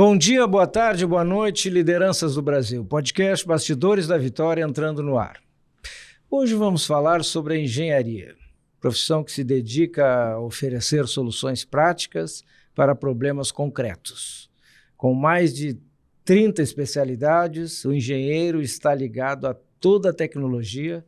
Bom dia, boa tarde, boa noite, lideranças do Brasil. Podcast Bastidores da Vitória entrando no ar. Hoje vamos falar sobre a engenharia, profissão que se dedica a oferecer soluções práticas para problemas concretos. Com mais de 30 especialidades, o engenheiro está ligado a toda a tecnologia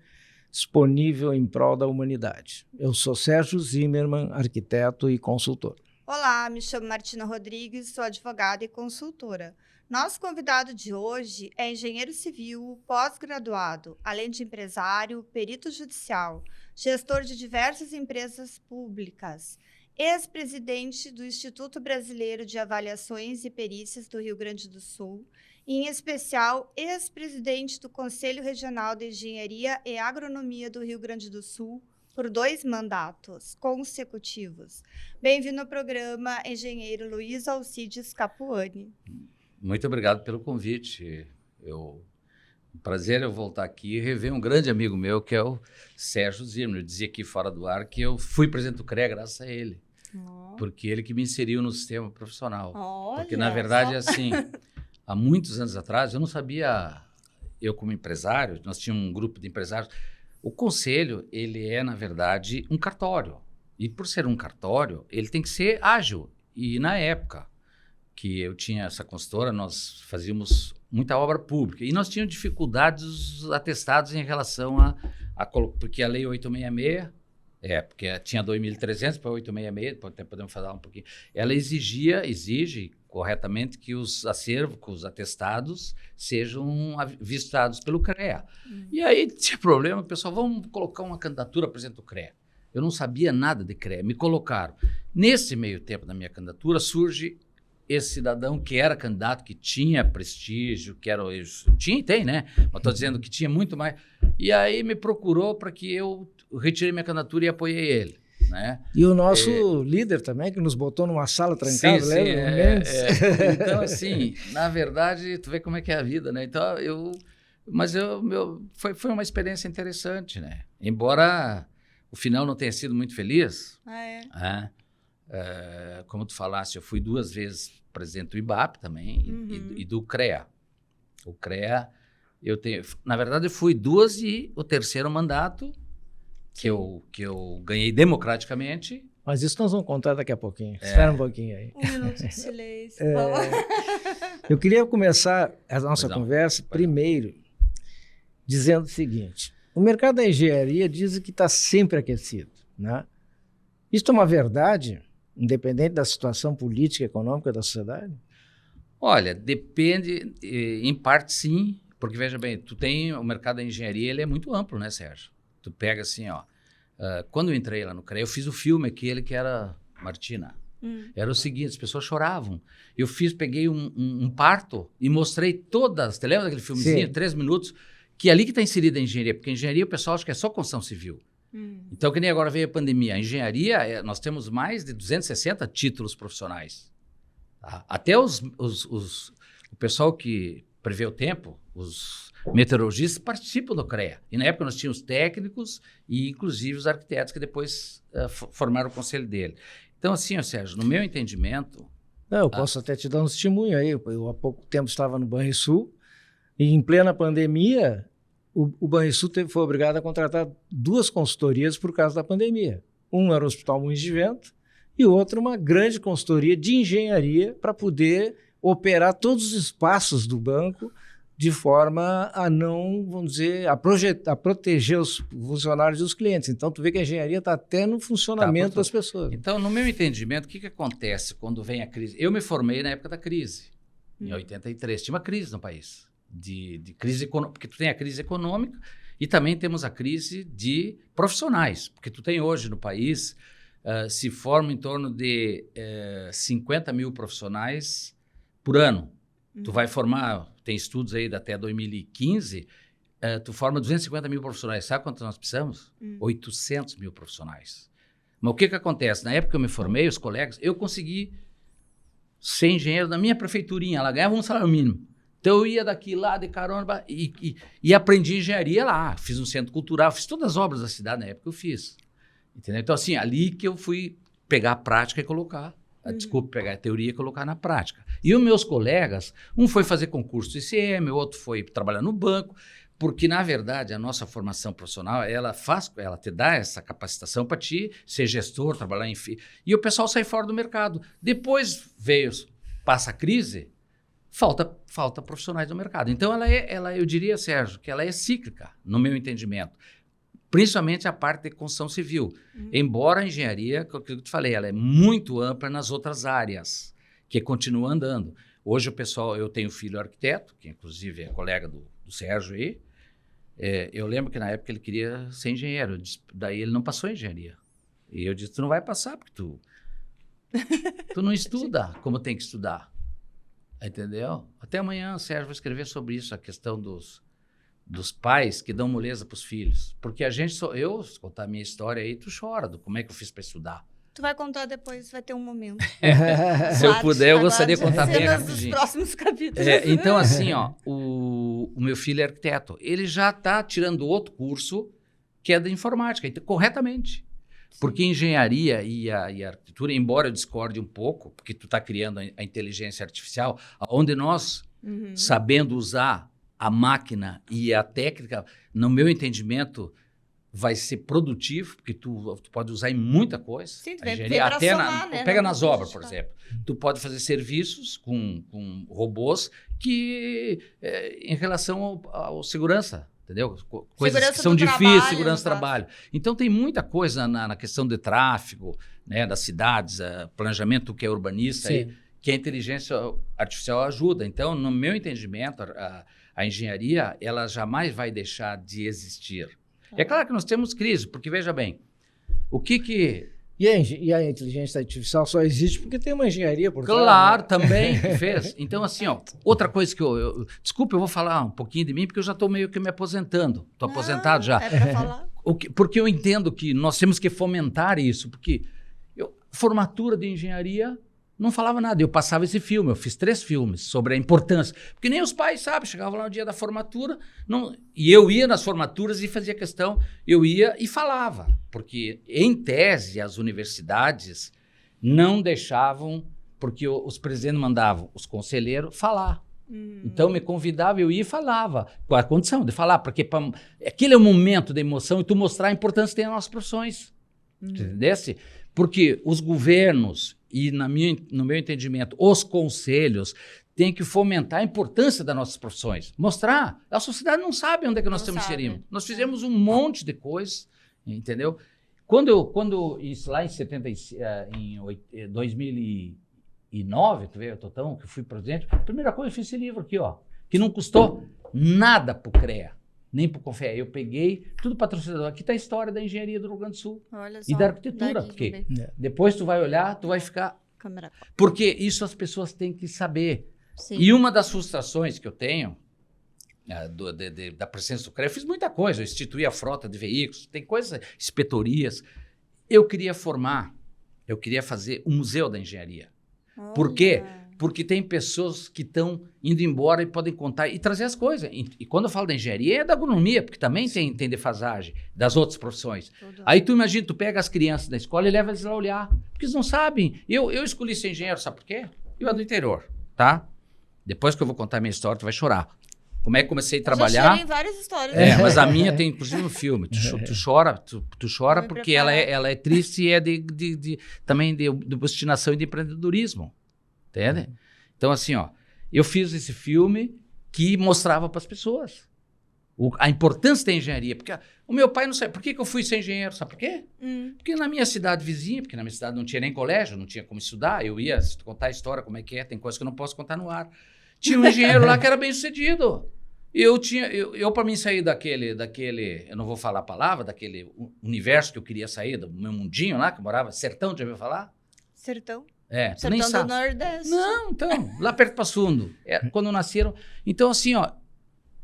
disponível em prol da humanidade. Eu sou Sérgio Zimmermann, arquiteto e consultor. Olá, me chamo Martina Rodrigues, sou advogada e consultora. Nosso convidado de hoje é engenheiro civil, pós-graduado, além de empresário, perito judicial, gestor de diversas empresas públicas, ex-presidente do Instituto Brasileiro de Avaliações e Perícias do Rio Grande do Sul, e, em especial, ex-presidente do Conselho Regional de Engenharia e Agronomia do Rio Grande do Sul, por 2 mandatos consecutivos. Bem-vindo ao programa, engenheiro Luiz Alcides Capuani. Muito obrigado pelo convite. Um prazer eu voltar aqui e rever um grande amigo meu, que é o Sérgio Zimmermann. Eu dizia aqui fora do ar que eu fui presidente do CREA graças a ele, porque ele que me inseriu no sistema profissional. Porque, na verdade, assim, há muitos anos atrás, eu não sabia, eu como empresário, nós tínhamos um grupo de empresários. O conselho, ele é, na verdade, um cartório. E por ser um cartório, ele tem que ser ágil. E na época que eu tinha essa consultora, nós fazíamos muita obra pública. E nós tínhamos dificuldades dos atestados em relação porque a Lei 866, porque tinha 2.300 para 866, até podemos falar um pouquinho. Ela exige corretamente que os acervos, os atestados, sejam vistados pelo CREA. E aí tinha problema, pessoal, vamos colocar uma candidatura para presidente do CREA. Eu não sabia nada de CREA, me colocaram. Nesse meio tempo da minha candidatura, surge esse cidadão que era candidato, que tinha prestígio, tinha e tem, né? Mas estou dizendo que tinha muito mais. E aí me procurou para que eu retirei minha candidatura e apoiei ele. Né? E o nosso líder também, que nos botou numa sala trancada, lembra? Então, assim, na verdade, tu vê como é que é a vida, né? Então, foi uma experiência interessante, né? Embora o final não tenha sido muito feliz. Como tu falaste, eu fui 2 vezes presidente do IBAP também e do CREA. O CREA, na verdade, eu fui 2 e o 3º mandato que eu ganhei democraticamente. Mas isso nós vamos contar daqui a pouquinho. Espera um pouquinho aí. 1 minuto de silêncio. Eu queria começar a nossa conversa primeiro dizendo o seguinte. O mercado da engenharia diz que está sempre aquecido, né? Isso é uma verdade, independente da situação política e econômica da sociedade? Olha, depende, em parte sim, porque veja bem, o mercado da engenharia, ele é muito amplo, né, Sérgio? Tu pega assim, quando eu entrei lá no CREA, eu fiz o filme aquele que era Martina. Era o seguinte, as pessoas choravam. Eu peguei um parto e mostrei todas, você lembra daquele filmezinho, 3 minutos, que é ali que está inserida a engenharia, porque a engenharia o pessoal acha que é só construção civil. Então, que nem agora veio a pandemia, a engenharia, nós temos mais de 260 títulos profissionais. Tá? Até o pessoal que prevê o tempo, os meteorologistas participam do CREA. E na época nós tínhamos técnicos e inclusive os arquitetos que depois formaram o conselho dele. Então assim, Sérgio, no meu entendimento... Eu posso até te dar um testemunho aí. Eu há pouco tempo estava no Banrisul e em plena pandemia o Banrisul foi obrigado a contratar 2 consultorias por causa da pandemia. Um era o Hospital Moinhos de Vento e o outro uma grande consultoria de engenharia para poder operar todos os espaços do banco de forma a não, vamos dizer, a proteger os funcionários e os clientes. Então, tu vê que a engenharia está até no funcionamento das pessoas. Então, no meu entendimento, o que acontece quando vem a crise? Eu me formei na época da crise, em 83. Tinha uma crise no país, de crise econômica, porque tu tem a crise econômica e também temos a crise de profissionais, porque tu tem hoje no país, se forma em torno de 50 mil profissionais por ano. Tu vai formar, tem estudos aí até 2015, tu forma 250 mil profissionais. Sabe quantos nós precisamos? 800 mil profissionais. Mas o que acontece? Na época que eu me formei, os colegas, eu consegui ser engenheiro na minha prefeiturinha. Ela ganhava um salário mínimo. Então eu ia daqui lá de carona e aprendi engenharia lá. Fiz um centro cultural, fiz todas as obras da cidade na época que eu fiz. Entendeu? Então assim, ali que eu fui pegar a prática e colocar. Desculpe, pegar a teoria e colocar na prática. E os meus colegas, um foi fazer concurso do ICM, o outro foi trabalhar no banco, porque, na verdade, a nossa formação profissional, ela te dá essa capacitação para ti ser gestor, trabalhar em... E o pessoal sai fora do mercado. Depois passa a crise, falta profissionais do mercado. Então, eu diria, Sérgio, que ela é cíclica, no meu entendimento. Principalmente a parte de construção civil. Embora a engenharia, que eu te falei, ela é muito ampla nas outras áreas, que continua andando. Hoje eu tenho filho arquiteto, que inclusive é colega do Sérgio aí. Eu lembro que na época ele queria ser engenheiro, daí ele não passou em engenharia. E eu disse, tu não vai passar porque tu não estuda como tem que estudar. Entendeu? Até amanhã, Sérgio, vou escrever sobre isso, a questão dos pais que dão moleza para os filhos. Porque eu, se contar a minha história aí, tu chora do como é que eu fiz para estudar. Tu vai contar depois, vai ter um momento. Se eu puder, eu gostaria de contar bem cenas rapidinho. dos próximos capítulos. Então, assim, ó, o meu filho é arquiteto. Ele já está tirando outro curso que é da informática, então, corretamente. Porque engenharia e a arquitetura, embora eu discorde um pouco, porque tu está criando a inteligência artificial, onde nós, sabendo usar a máquina e a técnica, no meu entendimento, vai ser produtivo, porque tu pode usar em muita coisa. Sim, tu engenharia, vem pra até somar, né? Pega nas obras, por exemplo. Tu pode fazer serviços com robôs que, em relação ao segurança, entendeu? Coisas Segurança que são do difíceis, trabalho, segurança do no caso. trabalho. Então, tem muita coisa na questão de tráfego, né, das cidades, planejamento que é urbanista, Sim. aí, que a inteligência artificial ajuda. Então, no meu entendimento, a engenharia, ela jamais vai deixar de existir. É claro que nós temos crise, porque, veja bem, o que... E a inteligência artificial só existe porque tem uma engenharia por trás, Claro, né? também que fez. Então, assim, ó, outra coisa que desculpa, eu vou falar um pouquinho de mim, porque eu já estou meio que me aposentando. Estou aposentado já. É pra falar. Porque eu entendo que nós temos que fomentar isso, porque formatura de engenharia não falava nada. Eu passava esse filme, eu fiz 3 filmes sobre a importância. Porque nem os pais, sabe, chegavam lá no dia da formatura, e eu ia nas formaturas e fazia questão, eu ia e falava. Porque, em tese, as universidades não deixavam, porque os presidentes mandavam os conselheiros falar. Então, me convidava, eu ia e falava, com a condição de falar, porque aquele é o momento da emoção e tu mostrar a importância que tem nas nossas profissões. Entendesse? Porque os governos e, no meu entendimento, os conselhos têm que fomentar a importância das nossas profissões. Mostrar. A sociedade não sabe onde é que nós estamos inserindo. Nós fizemos um monte de coisas, entendeu? Isso lá em 2009, tu vê, Totão, que eu fui presidente, a primeira coisa eu fiz esse livro aqui, ó, que não custou nada pro CREA, nem pro CONFEA. Eu peguei tudo patrocinador. Aqui está a história da engenharia do Rio Grande do Sul. Olha só, E da arquitetura, daqui porque também. depois tu vai olhar, tu vai ficar... Câmera. Porque isso as pessoas têm que saber. Sim. E uma das frustrações que eu tenho da presença do CREA, eu fiz muita coisa, eu instituí a frota de veículos, tem coisas, inspetorias. Eu queria fazer um museu da engenharia. Por quê? Olha. Porque tem pessoas que estão indo embora e podem contar e trazer as coisas. E quando eu falo da engenharia, é da agronomia, porque também tem defasagem das outras profissões. Tudo. Aí tu imagina, tu pega as crianças da escola e leva eles lá a olhar, porque eles não sabem. Eu escolhi ser engenheiro, sabe por quê? Eu é do interior, tá? Depois que eu vou contar a minha história, tu vai chorar. Como é que comecei a trabalhar? Já chorei em várias histórias. Mas a minha tem inclusive um filme. Tu chora Vou me porque preparar. ela é triste e é também de obstinação e de empreendedorismo. Entende? Então, assim, ó, eu fiz esse filme que mostrava para as pessoas a importância da engenharia. Porque o meu pai não sabe. Por que eu fui ser engenheiro? Sabe por quê? Porque na minha cidade vizinha, porque na minha cidade não tinha nem colégio, não tinha como estudar. Eu ia contar a história, como é que é, tem coisas que eu não posso contar no ar. Tinha um engenheiro lá que era bem sucedido. Eu para mim sair daquele, eu não vou falar a palavra, daquele universo que eu queria sair, do meu mundinho lá, que eu morava, sertão, já ouviu falar? Sertão. Tu nem Sertão do sabe. Nordeste. Não, então, lá perto de Passo Fundo, quando nasceram. Então, assim, ó,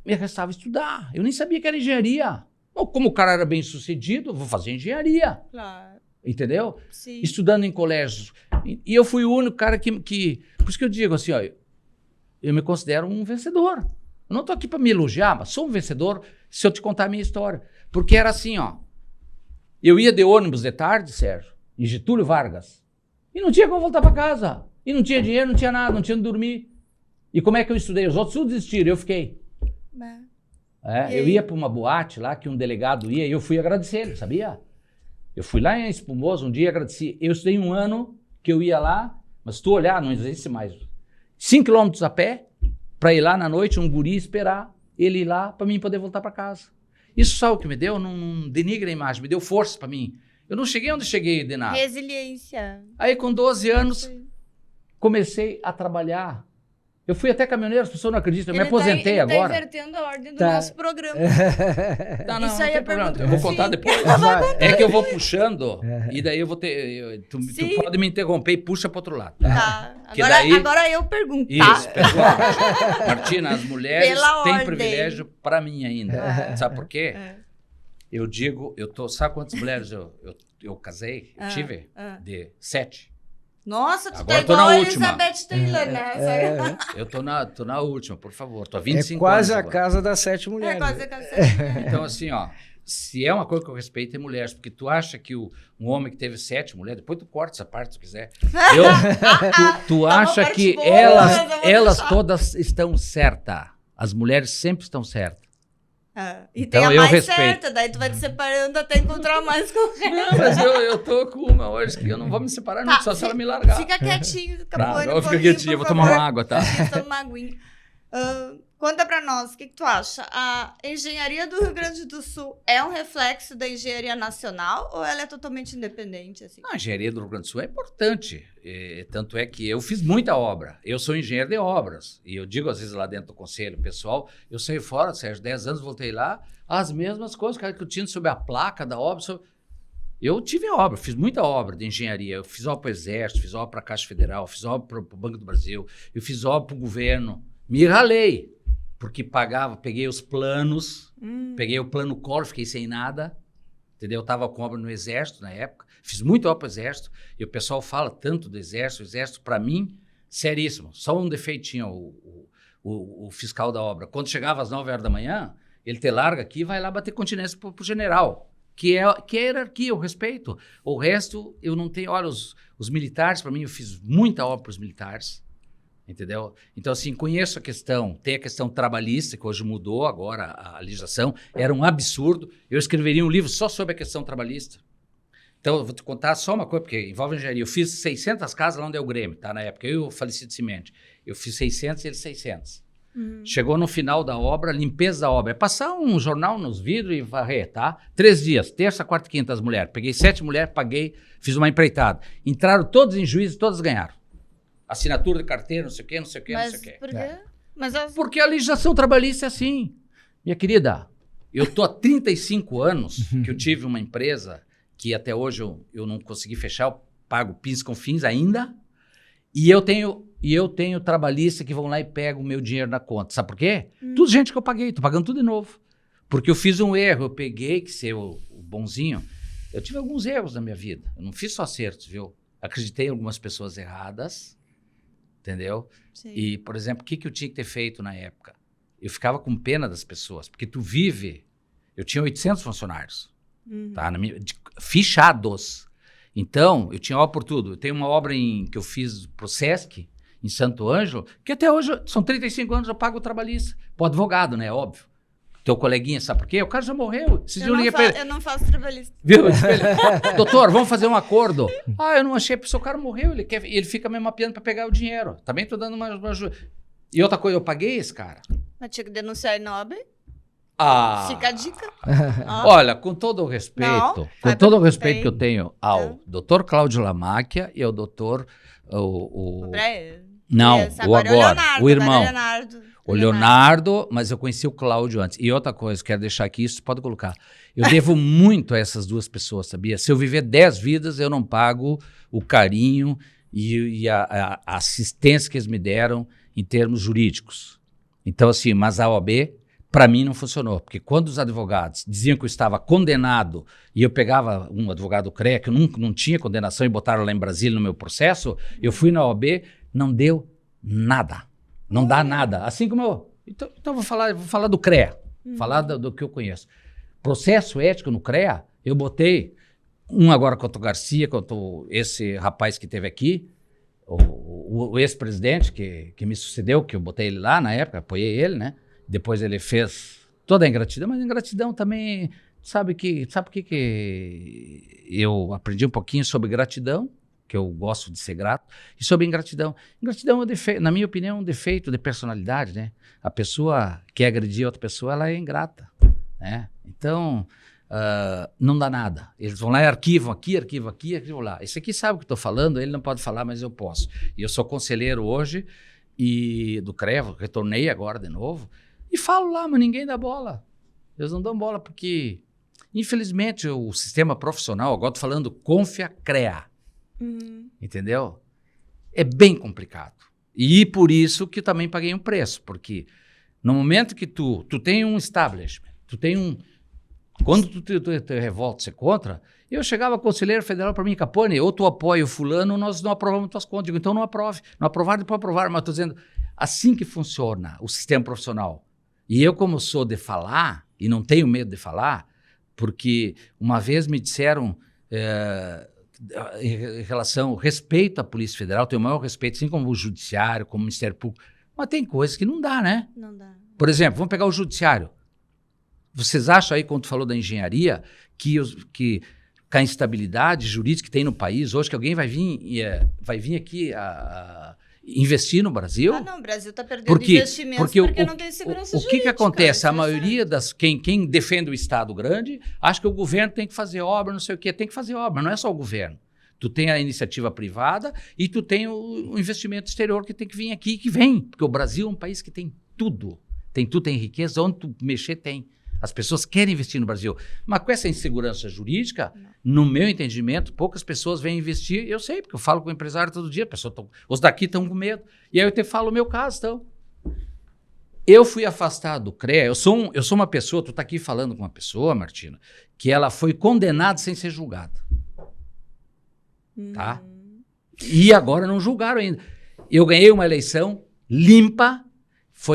me restava estudar. Eu nem sabia que era engenharia. Bom, como o cara era bem sucedido, eu vou fazer engenharia. Claro. Entendeu? Sim. Estudando em colégios. E eu fui o único cara que... Por isso que eu digo assim, ó, eu me considero um vencedor. Eu não estou aqui para me elogiar, mas sou um vencedor se eu te contar a minha história. Porque era assim, ó. Eu ia de ônibus de tarde, Sérgio, em Getúlio Vargas, E não tinha como voltar para casa. E não tinha dinheiro, não tinha nada, não tinha onde dormir. E como é que eu estudei? Os outros tudo desistiram, eu fiquei. Eu ia para uma boate lá que um delegado ia e eu fui agradecer ele, sabia? Eu fui lá em Espumoso um dia e agradeci. Eu estudei 1 ano que eu ia lá, mas se tu olhar, não existe mais. 5 quilômetros a pé, para ir lá na noite, um guri esperar ele ir lá para mim poder voltar para casa. Isso sabe o que me deu? Não denigra a imagem, me deu força para mim. Eu não cheguei onde cheguei de nada. Resiliência. Aí com 12 anos, comecei a trabalhar. Eu fui até caminhoneiro, as pessoas não acreditam, eu me aposentei agora. Ele tá invertendo a ordem do nosso programa. Não, Isso aí tem é problema. pergunta Eu vou pro contar fim. depois. É que eu vou puxando e daí eu vou ter... Tu pode me interromper e puxa para outro lado. Tá. Que Agora eu pergunto, tá? Isso, pessoal. Martina, as mulheres Pela têm ordem. privilégio para mim ainda. Sabe por quê? Eu digo, sabe quantas mulheres eu casei? Eu tive? De 7. Nossa, tu Agora tá tô igual na a última. Elizabeth Taylor, né? Eu tô na última, por favor. Tô há 25 É quase anos a agora. casa das 7 mulheres. É quase a casa. Então, assim, ó, se é uma coisa que eu respeito, é mulheres, porque tu acha que um homem que teve 7 mulheres, depois tu corta essa parte se tu quiser. Tu acha parte que boa, elas mas eu vou deixar. todas estão certas. As mulheres sempre estão certas. E Então, tem a eu mais respeito. certa, daí tu vai te separando até encontrar mais correta. Não, mas eu tô com uma hoje que eu não vou me separar, não, só se ela me largar. Fica quietinho, Tá, Capone. eu vou ficar quietinho, eu vou tomar uma água, tá? Toma uma aguinha. Conta pra nós, o que tu acha? A engenharia do Rio Grande do Sul é um reflexo da engenharia nacional ou ela é totalmente independente? Assim? A engenharia do Rio Grande do Sul é importante. Tanto é que eu fiz muita obra. Eu sou engenheiro de obras. E eu digo, às vezes, lá dentro do conselho pessoal, eu saí fora, Sérgio, 10 anos, voltei lá, as mesmas coisas, cara, que eu tinha sobre a placa da obra. Eu tive obra, fiz muita obra de engenharia. Eu fiz obra para o Exército, fiz obra para a Caixa Federal, fiz obra para o Banco do Brasil, eu fiz obra para o governo. Me ralei, porque peguei os planos, peguei o plano Collor, fiquei sem nada, entendeu? Eu estava com obra no Exército na época, fiz muita obra para o Exército, e o pessoal fala tanto do Exército, o Exército, para mim, seríssimo. Só um defeitinho, o fiscal da obra. Quando chegava às 9 horas da manhã, ele te larga aqui e vai lá bater continência para o general, que é hierarquia, eu respeito. O resto, eu não tenho... Olha, os militares, para mim, eu fiz muita obra para os militares, entendeu? Então, assim, conheço a questão, tem a questão trabalhista, que hoje mudou agora a legislação, era um absurdo. Eu escreveria um livro só sobre a questão trabalhista. Então, eu vou te contar só uma coisa, porque envolve engenharia. Eu fiz 600 casas lá onde é o Grêmio, tá? Na época, eu faleci de Cimente. Eu fiz 600 e ele 600. Chegou no final da obra, limpeza da obra. É passar um jornal nos vidros e varrer, tá? 3 dias, terça, quarta e quinta as mulheres. Peguei 7 mulheres, paguei, fiz uma empreitada. Entraram todos em juízo, todas ganharam. Assinatura de carteira, não sei o quê, não sei o quê, não sei o quê. Por quê? Porque a legislação trabalhista é assim. Minha querida, eu estou há 35 anos que eu tive uma empresa que até hoje eu não consegui fechar, eu pago PIS com fins ainda, e eu tenho trabalhista que vão lá e pegam o meu dinheiro na conta. Sabe por quê? Tudo gente que eu paguei, estou pagando tudo de novo. Porque eu fiz um erro, eu peguei, que ser o bonzinho, eu tive alguns erros na minha vida, eu não fiz só acertos, viu? Acreditei em algumas pessoas erradas, entendeu? Sim. E, por exemplo, o que eu tinha que ter feito na época? Eu ficava com pena das pessoas, porque tu vive... Eu tinha 800 funcionários, tá? Fichados. Então, eu tinha obra por tudo. Eu tenho uma obra que eu fiz pro Sesc, em Santo Ângelo, que até hoje, são 35 anos, eu pago o trabalhista. Pro advogado, né? Óbvio. Teu coleguinha, sabe por quê? O cara já morreu. Eu não faço trabalhista. Viu? Doutor, vamos fazer um acordo. Eu não achei, porque o cara morreu, ele fica me mapeando para pegar o dinheiro. Também tô dando uma ajuda. E outra coisa, eu paguei esse cara. Mas tinha que denunciar ele na OAB? Fica a dica. Olha, com todo o respeito, Não, com todo o respeito tem. que eu tenho ao doutor Cláudio Lamáquia e ao doutor... Não, o agora, o irmão. O Leonardo, mas eu conheci o Cláudio antes. E outra coisa, quero deixar aqui, isso pode colocar. Eu devo muito a essas duas pessoas, sabia? Se eu viver 10 vidas, eu não pago o carinho e a assistência que eles me deram em termos jurídicos. Então, assim, mas a OAB, para mim, não funcionou. Porque quando os advogados diziam que eu estava condenado e eu pegava um advogado CREA, que não tinha condenação e botaram lá em Brasília no meu processo, eu fui na OAB, não deu nada. Não dá nada. Assim como eu... Então vou falar do CREA. Falar do que eu conheço. Processo ético no CREA, eu botei um agora quanto o Garcia, quanto esse rapaz que teve aqui, o ex-presidente que me sucedeu, que eu botei ele lá na época, apoiei ele, né? Depois ele fez toda a ingratidão, mas a ingratidão também, sabe o que eu aprendi um pouquinho sobre gratidão, que eu gosto de ser grato, e sobre ingratidão. Ingratidão, na minha opinião, é um defeito de personalidade, né? A pessoa que agredir outra pessoa, ela é ingrata, né? Então, não dá nada. Eles vão lá e arquivam aqui, lá. Esse aqui sabe o que estou falando, ele não pode falar, mas eu posso. E eu sou conselheiro hoje e do CREA, retornei agora de novo, e falo lá, mas ninguém dá bola. Eles não dão bola porque, infelizmente, o sistema profissional, agora estou falando Confia-CREA, entendeu? É bem complicado. E por isso que eu também paguei um preço, porque no momento que tu tem um establishment, tu tem um... Quando tu te revolta, você contra, eu chegava conselheiro federal para mim, Capone, ou tu apoia o fulano, ou nós não aprovamos tuas contas. Digo, então não aprove. Não aprovar, depois aprovar. Mas estou dizendo, assim que funciona o sistema profissional. E eu, como sou de falar, e não tenho medo de falar, porque uma vez me disseram, em relação ao respeito à Polícia Federal, tenho o maior respeito, assim como o Judiciário, como o Ministério Público, mas tem coisas que não dá, né? Não dá. Por exemplo, vamos pegar o Judiciário. Vocês acham aí, quando tu falou da engenharia, que com a instabilidade jurídica que tem no país hoje, que alguém vai vir aqui a investir no Brasil? Ah, não, o Brasil está perdendo investimentos porque não tem segurança jurídica. O que acontece? A maioria quem defende o Estado grande acha que o governo tem que fazer obra, não sei o quê. Tem que fazer obra, não é só o governo. Tu tem a iniciativa privada e tu tem o investimento exterior que tem que vir aqui, que vem. Porque o Brasil é um país que tem tudo. Tem riqueza, onde tu mexer tem. As pessoas querem investir no Brasil. Mas com essa insegurança jurídica, no meu entendimento, poucas pessoas vêm investir. Eu sei, porque eu falo com o empresário todo dia. Os daqui estão com medo. E aí eu te falo o meu caso, então. Eu fui afastado do CREA. Eu sou uma pessoa, tu está aqui falando com uma pessoa, Martina, que ela foi condenada sem ser julgada. Tá? E agora não julgaram ainda. Eu ganhei uma eleição limpa.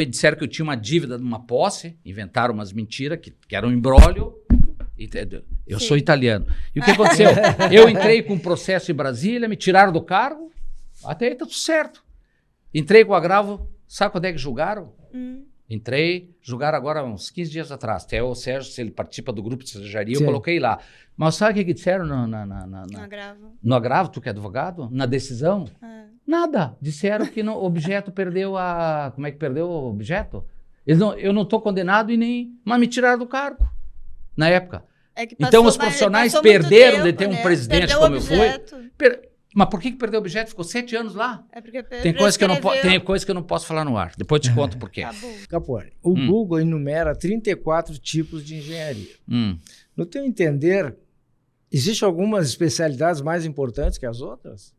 Disseram que eu tinha uma dívida de uma posse, inventaram umas mentiras, que era um imbróglio. Eu sou italiano. E o que aconteceu? Eu entrei com um processo em Brasília, me tiraram do cargo, até aí está tudo certo. Entrei com agravo, sabe quando é que julgaram? Entrei, julgaram agora uns 15 dias atrás. Até o Sérgio, se ele participa do grupo de estagiaria, eu coloquei lá. Mas sabe o que disseram no agravo? No agravo, tu que é advogado? Na decisão? Nada. Disseram que o objeto perdeu a... Como é que perdeu o objeto? Eu não estou condenado mas me tiraram do cargo na época. Então os profissionais perderam de ter um presidente como eu fui. Mas por que perdeu o objeto? Ficou 7 anos lá. É porque tem coisa que eu não posso falar no ar. Depois eu te conto por quê. Capone, o Google enumera 34 tipos de engenharia. No teu entender, existem algumas especialidades mais importantes que as outras?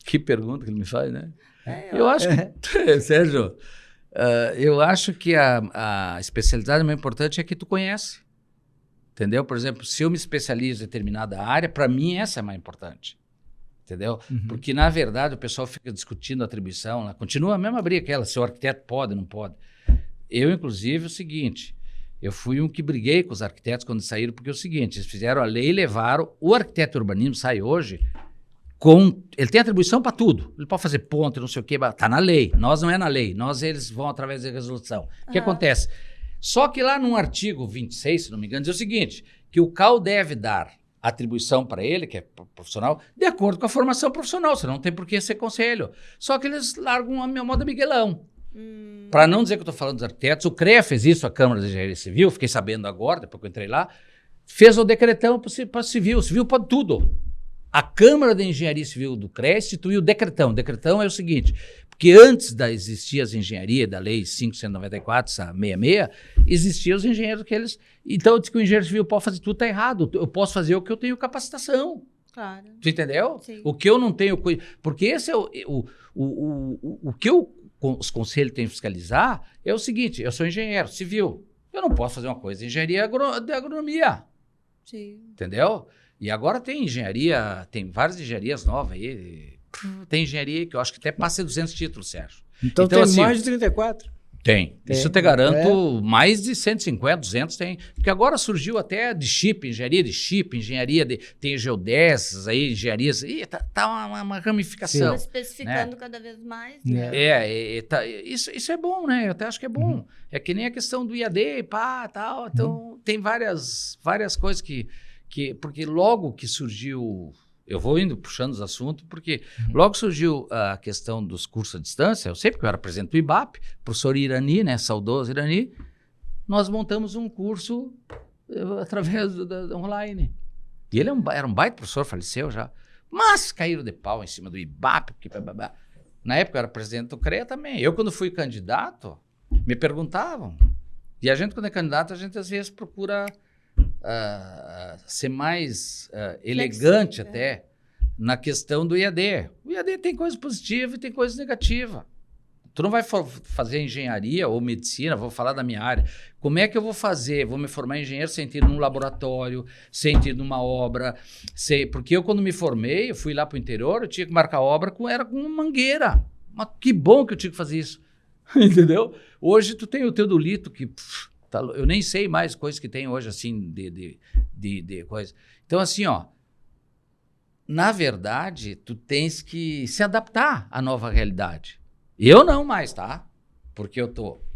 Que pergunta que ele me faz, né? Eu acho que, Sérgio, eu acho que a especialidade mais importante é que tu conhece. Entendeu? Por exemplo, se eu me especializo em determinada área, para mim essa é a mais importante. Entendeu? Porque, na verdade, o pessoal fica discutindo a atribuição, lá, continua a mesma briga aquela, se o arquiteto pode, não pode. Eu, inclusive, é o seguinte, eu fui um que briguei com os arquitetos quando saíram, porque é o seguinte, eles fizeram a lei e levaram, o arquiteto urbanismo sai hoje, ele tem atribuição para tudo, ele pode fazer ponte, não sei o quê, está na lei, nós não é na lei, eles vão através da resolução. O que acontece? Só que lá no artigo 26, se não me engano, diz o seguinte, que o CAU deve dar atribuição para ele, que é profissional, de acordo com a formação profissional, senão não tem por que ser conselho. Só que eles largam a minha moda Miguelão. Para não dizer que eu estou falando dos arquitetos, o CREA fez isso, a Câmara de Engenharia Civil, fiquei sabendo agora, depois que eu entrei lá, fez o decretão para civil pode tudo. A Câmara de Engenharia Civil do CREA instituiu o decretão. O decretão é o seguinte, porque antes da existir as engenharias, da Lei 594, essa 66, existiam os engenheiros que eles... Então, eu disse que o engenheiro civil pode fazer tudo, está errado. Eu posso fazer o que eu tenho capacitação. Claro. Tu entendeu? Sim. O que eu não tenho... Porque esse é o que os conselhos têm que fiscalizar é o seguinte, eu sou engenheiro civil, eu não posso fazer uma coisa de engenharia de agronomia. Sim. Entendeu? E agora tem engenharia, tem várias engenharias novas aí. Tem engenharia que eu acho que até passa 200 títulos, Sérgio. Então tem assim, mais de 34. Tem. Isso eu te garanto, mais de 150, 200 tem. Porque agora surgiu até de chip, engenharia de chip, tem geodésias aí, engenharias. Tá uma ramificação. Especificando cada vez mais, né? Isso é bom, né? Eu até acho que é bom. É que nem a questão do IAD, tal. Então, tem várias coisas que... Porque logo que surgiu... Eu vou indo puxando os assuntos, porque logo surgiu a questão dos cursos à distância. Eu sempre que eu era presidente do IBAP, professor Irani, né, saudoso Irani, nós montamos um curso através da online. E ele era um baita professor, faleceu já, mas caíram de pau em cima do IBAP. Porque, na época eu era presidente do CREA também. Eu, quando fui candidato, me perguntavam. E a gente, quando é candidato, a gente às vezes procura... ser mais elegante até na questão do IAD. O IAD tem coisa positiva e tem coisa negativa. Tu não vai fazer engenharia ou medicina, vou falar da minha área. Como é que eu vou fazer? Vou me formar em engenheiro sem ir num laboratório, sem ir numa obra. Porque eu, quando me formei, eu fui lá para o interior, eu tinha que marcar obra, era com uma mangueira. Mas que bom que eu tinha que fazer isso. Entendeu? Hoje tu tem o teodolito que... eu nem sei mais coisas que tem hoje, assim, de coisa. Então, assim, na verdade, tu tens que se adaptar à nova realidade. Eu não mais, tá? Porque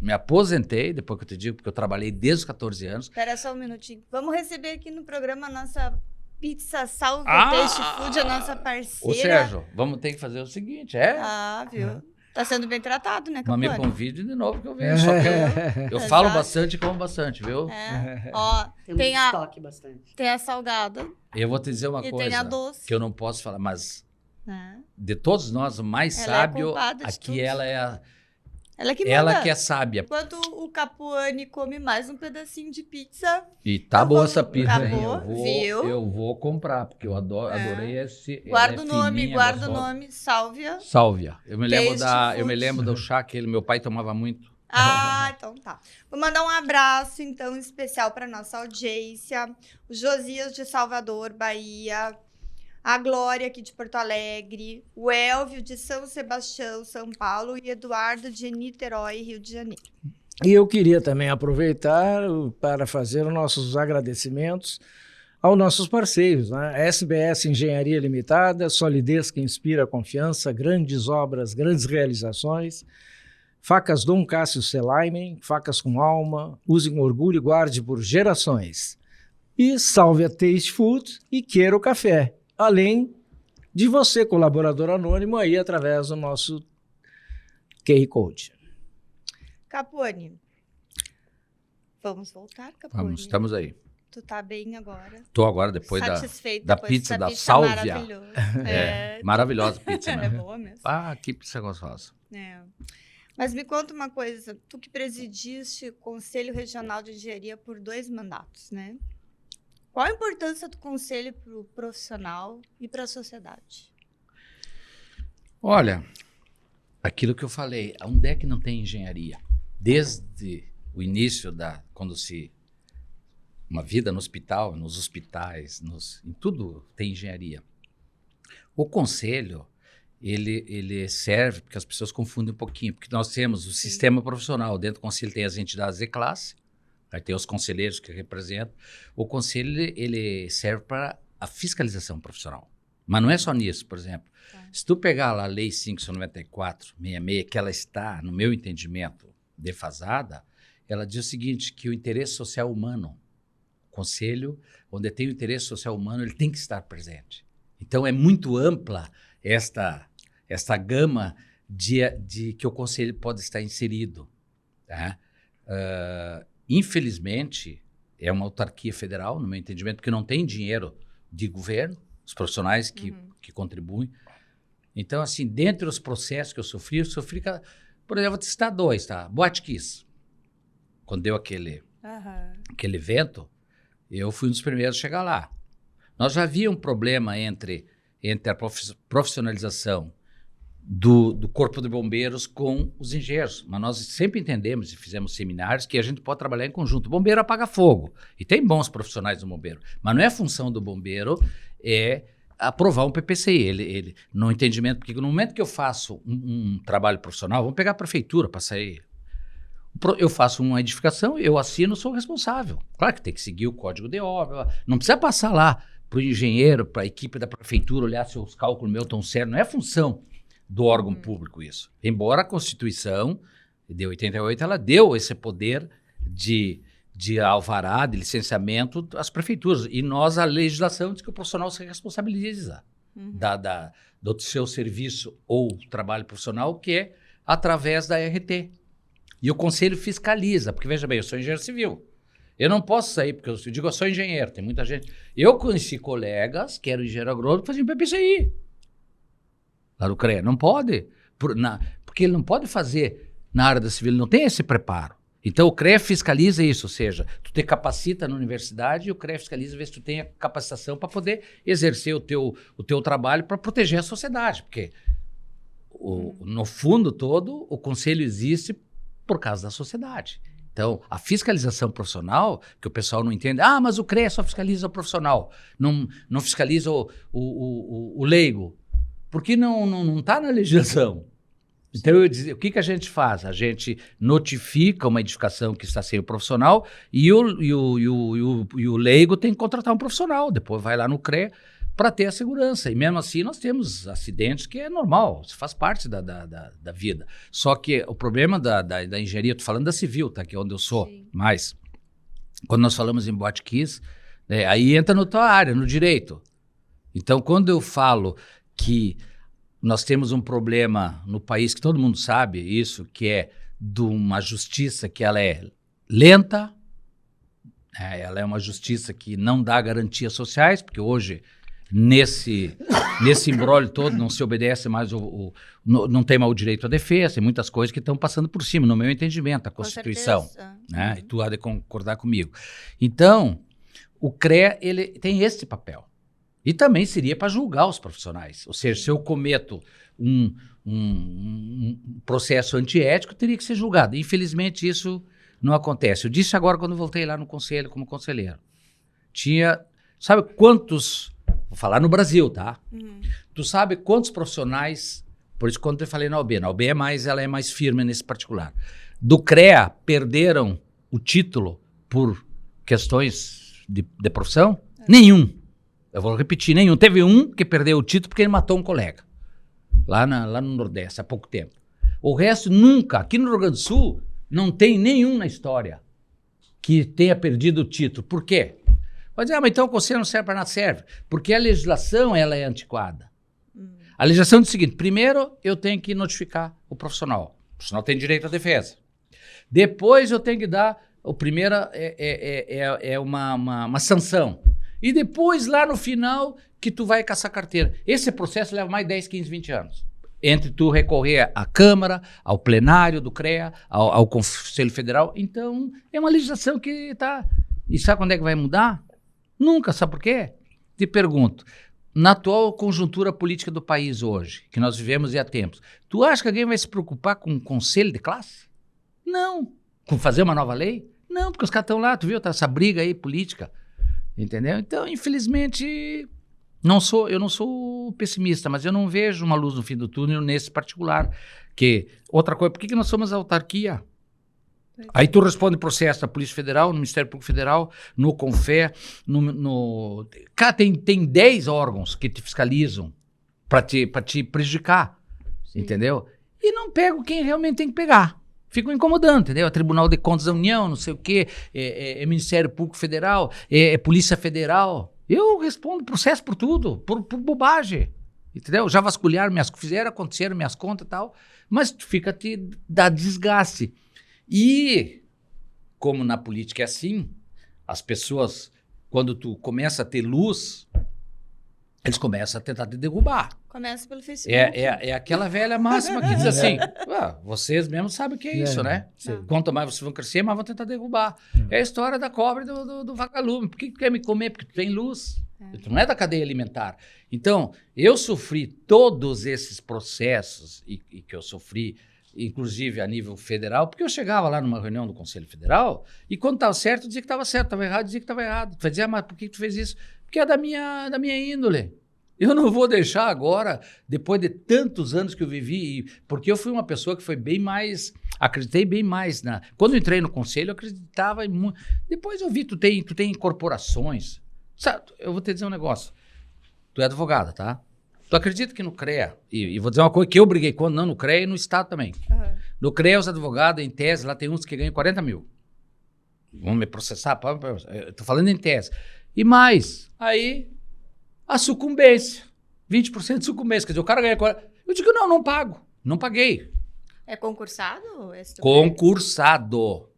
me aposentei, depois que eu te digo, porque eu trabalhei desde os 14 anos. Espera só um minutinho. Vamos receber aqui no programa a nossa Pizza Salve Taste Food, a nossa parceira. Ô, Sérgio, vamos ter que fazer o seguinte, viu? Tá sendo bem tratado, né, Capone? Mas me convide de novo que eu venho. Só que eu falo bastante e como bastante, viu? Tem estoque bastante. Tem a salgada. Eu vou te dizer uma coisa. Tem a doce. Que eu não posso falar, mas de todos nós, o mais sábio, aqui ela é ela que é sábia. Enquanto o Capuani come mais um pedacinho de pizza. E tá boa essa pizza, viu? Eu vou comprar, porque eu adorei esse. Guarda o nome, Sálvia. Sálvia. Eu me lembro do chá que meu pai tomava muito. Então tá. Vou mandar um abraço, então, especial para nossa audiência. O Josias de Salvador, Bahia. A Glória, aqui de Porto Alegre, o Elvio, de São Sebastião, São Paulo, e Eduardo, de Niterói, Rio de Janeiro. E eu queria também aproveitar para fazer os nossos agradecimentos aos nossos parceiros, né? SBS Engenharia Limitada, solidez que inspira confiança, grandes obras, grandes realizações. Facas Dom Cássio Selaimen, facas com alma, use com orgulho e guarde por gerações. E Sálvia Taste Food e Quero Café. Além de você, colaborador anônimo, aí através do nosso QR Code. Capone, vamos voltar, Capone? Vamos, estamos aí. Tu tá bem agora? Tô agora, depois da pizza da Sálvia. Maravilhosa pizza, né? É boa mesmo. Que pizza gostosa. Mas me conta uma coisa, tu que presidiste o Conselho Regional de Engenharia por 2 mandatos, né? Qual a importância do conselho para o profissional e para a sociedade? Olha, aquilo que eu falei, onde é que não tem engenharia? Desde o início quando uma vida no hospital, nos hospitais, em tudo tem engenharia. O conselho, ele serve, porque as pessoas confundem um pouquinho, porque nós temos o sistema profissional, dentro do conselho tem as entidades de classe, aí tem os conselheiros que representam. O conselho, ele serve para a fiscalização profissional. Mas não é só nisso, por exemplo. Se tu pegar lá a Lei 5.94, 66, que ela está, no meu entendimento, defasada, ela diz o seguinte, que o interesse social humano, o conselho, onde tem o interesse social humano, ele tem que estar presente. Então, é muito ampla esta gama de que o conselho pode estar inserido. Tá? Infelizmente, é uma autarquia federal, no meu entendimento, porque não tem dinheiro de governo, os profissionais que contribuem. Então, assim, dentre os processos que eu sofri, por exemplo, vou te citar 2, tá? Boate Kiss. Quando deu aquele evento, eu fui um dos primeiros a chegar lá. Nós já havia um problema entre a profissionalização do Corpo de Bombeiros com os engenheiros. Mas nós sempre entendemos e fizemos seminários que a gente pode trabalhar em conjunto. O bombeiro apaga fogo. E tem bons profissionais do bombeiro. Mas não é a função do bombeiro aprovar um PPCI. Ele no entendimento, porque no momento que eu faço um trabalho profissional, vamos pegar a prefeitura para sair. eu faço uma edificação, eu assino, sou responsável. Claro que tem que seguir o código de obra, não precisa passar lá para o engenheiro, para a equipe da prefeitura, olhar se os cálculos meus estão certos, não é função do órgão público isso. Embora a Constituição de 88, ela deu esse poder de alvará, de licenciamento às prefeituras. E nós, a legislação diz que o profissional se responsabiliza do seu serviço ou trabalho profissional, que é através da RT. E o conselho fiscaliza, porque veja bem, eu sou engenheiro civil. Eu não posso sair, porque eu digo, eu sou engenheiro, tem muita gente. Eu conheci colegas que eram engenheiro agrônomo que faziam PPCI. Lá no CREA. Não pode, porque ele não pode fazer na área da civil, ele não tem esse preparo. Então o CREA fiscaliza isso, ou seja, tu te capacita na universidade e o CREA fiscaliza ver se tu tem a capacitação para poder exercer o teu trabalho para proteger a sociedade, porque no fundo todo o conselho existe por causa da sociedade. Então, a fiscalização profissional, que o pessoal não entende, mas o CREA só fiscaliza o profissional, não fiscaliza o leigo, porque não está na legislação. Então, o que a gente faz? A gente notifica uma edificação que está sem o profissional e o leigo tem que contratar um profissional, depois vai lá no CREA para ter a segurança. E mesmo assim nós temos acidentes que é normal, isso faz parte da vida. Só que o problema da engenharia, estou falando da civil, tá? Que é onde eu sou. Sim. Mas quando nós falamos em botkiss, aí entra na tua área, no direito. Então quando eu falo que nós temos um problema no país, que todo mundo sabe isso, que é de uma justiça que ela é lenta, ela é uma justiça que não dá garantias sociais, porque hoje nesse imbróglio todo não se obedece mais, não tem mais o direito à defesa, tem muitas coisas que estão passando por cima, no meu entendimento, a Constituição. Né? E tu há de concordar comigo. Então, o CREA ele tem esse papel. E também seria para julgar os profissionais. Ou seja, se eu cometo um processo antiético, teria que ser julgado. Infelizmente, isso não acontece. Eu disse agora quando voltei lá no conselho como conselheiro. Sabe quantos... Vou falar no Brasil, tá? Tu sabe quantos profissionais... Por isso, quando eu falei na OAB, ela é mais firme nesse particular. Do CREA, perderam o título por questões de profissão? Nenhum. Eu vou repetir, nenhum. Teve um que perdeu o título porque ele matou um colega. Lá no Nordeste, há pouco tempo. O resto, nunca. Aqui no Rio Grande do Sul, não tem nenhum na história que tenha perdido o título. Por quê? Pode dizer, mas então o conselho não serve para nada. Serve. Porque a legislação, ela é antiquada. A legislação diz o seguinte, primeiro eu tenho que notificar o profissional. O profissional tem direito à defesa. Depois eu tenho que dar, o primeiro é uma sanção. E depois, lá no final, que tu vai caçar carteira. Esse processo leva mais 10, 15, 20 anos. Entre tu recorrer à Câmara, ao plenário do CREA, ao Conselho Federal. Então, é uma legislação que está... E sabe quando é que vai mudar? Nunca. Sabe por quê? Te pergunto, na atual conjuntura política do país hoje, que nós vivemos há tempos, tu acha que alguém vai se preocupar com um conselho de classe? Não. Com fazer uma nova lei? Não, porque os caras estão lá, tu viu? Tá essa briga aí política. Entendeu? Então, infelizmente, eu não sou pessimista, mas eu não vejo uma luz no fim do túnel nesse particular. Outra coisa, por que nós somos autarquia? Aí tu responde processo na Polícia Federal, no Ministério Público Federal, no CONFE, Cara, tem 10 órgãos que te fiscalizam para te prejudicar, entendeu? E não pego quem realmente tem que pegar. Ficam incomodando, entendeu? É Tribunal de Contas da União, não sei o quê, é Ministério Público Federal, é Polícia Federal. Eu respondo processo por tudo, por bobagem, entendeu? Já vasculharam aconteceram minhas contas e tal, mas dá desgaste. E, como na política é assim, as pessoas, quando tu começa a ter luz, eles começam a tentar te derrubar. Começa pelo Facebook. É aquela velha máxima que diz assim, vocês mesmos sabem o que é isso, né? Quanto mais vocês vão crescer, mais vão tentar derrubar. É a história da cobra e do vagalume. Por que tu quer me comer? Porque tu tem luz. Tu não é da cadeia alimentar. Então, eu sofri todos esses processos e que eu sofri, inclusive a nível federal, porque eu chegava lá numa reunião do Conselho Federal e quando estava certo, eu dizia que estava certo, estava errado, dizia que estava errado. Tu vai dizer, mas por que tu fez isso? Porque é da minha índole. Eu não vou deixar agora, depois de tantos anos que eu vivi, porque eu fui uma pessoa que foi bem mais acreditei bem mais na... Quando eu entrei no conselho, eu acreditava em muito. Depois eu vi, tu tem corporações. Sabe, eu vou te dizer um negócio. Tu é advogada, tá? Tu acredita que no CREA, e vou dizer uma coisa que eu briguei contra, não no CREA e no Estado também. Uhum. No CREA, os advogados, em tese, lá tem uns que ganham 40 mil. Vão me processar? Eu tô falando em tese. E mais, aí, a sucumbência. 20% de sucumbência. Quer dizer, o cara ganha 40. Eu digo, não pago. Não paguei. É concursado? Esse teu Concursado.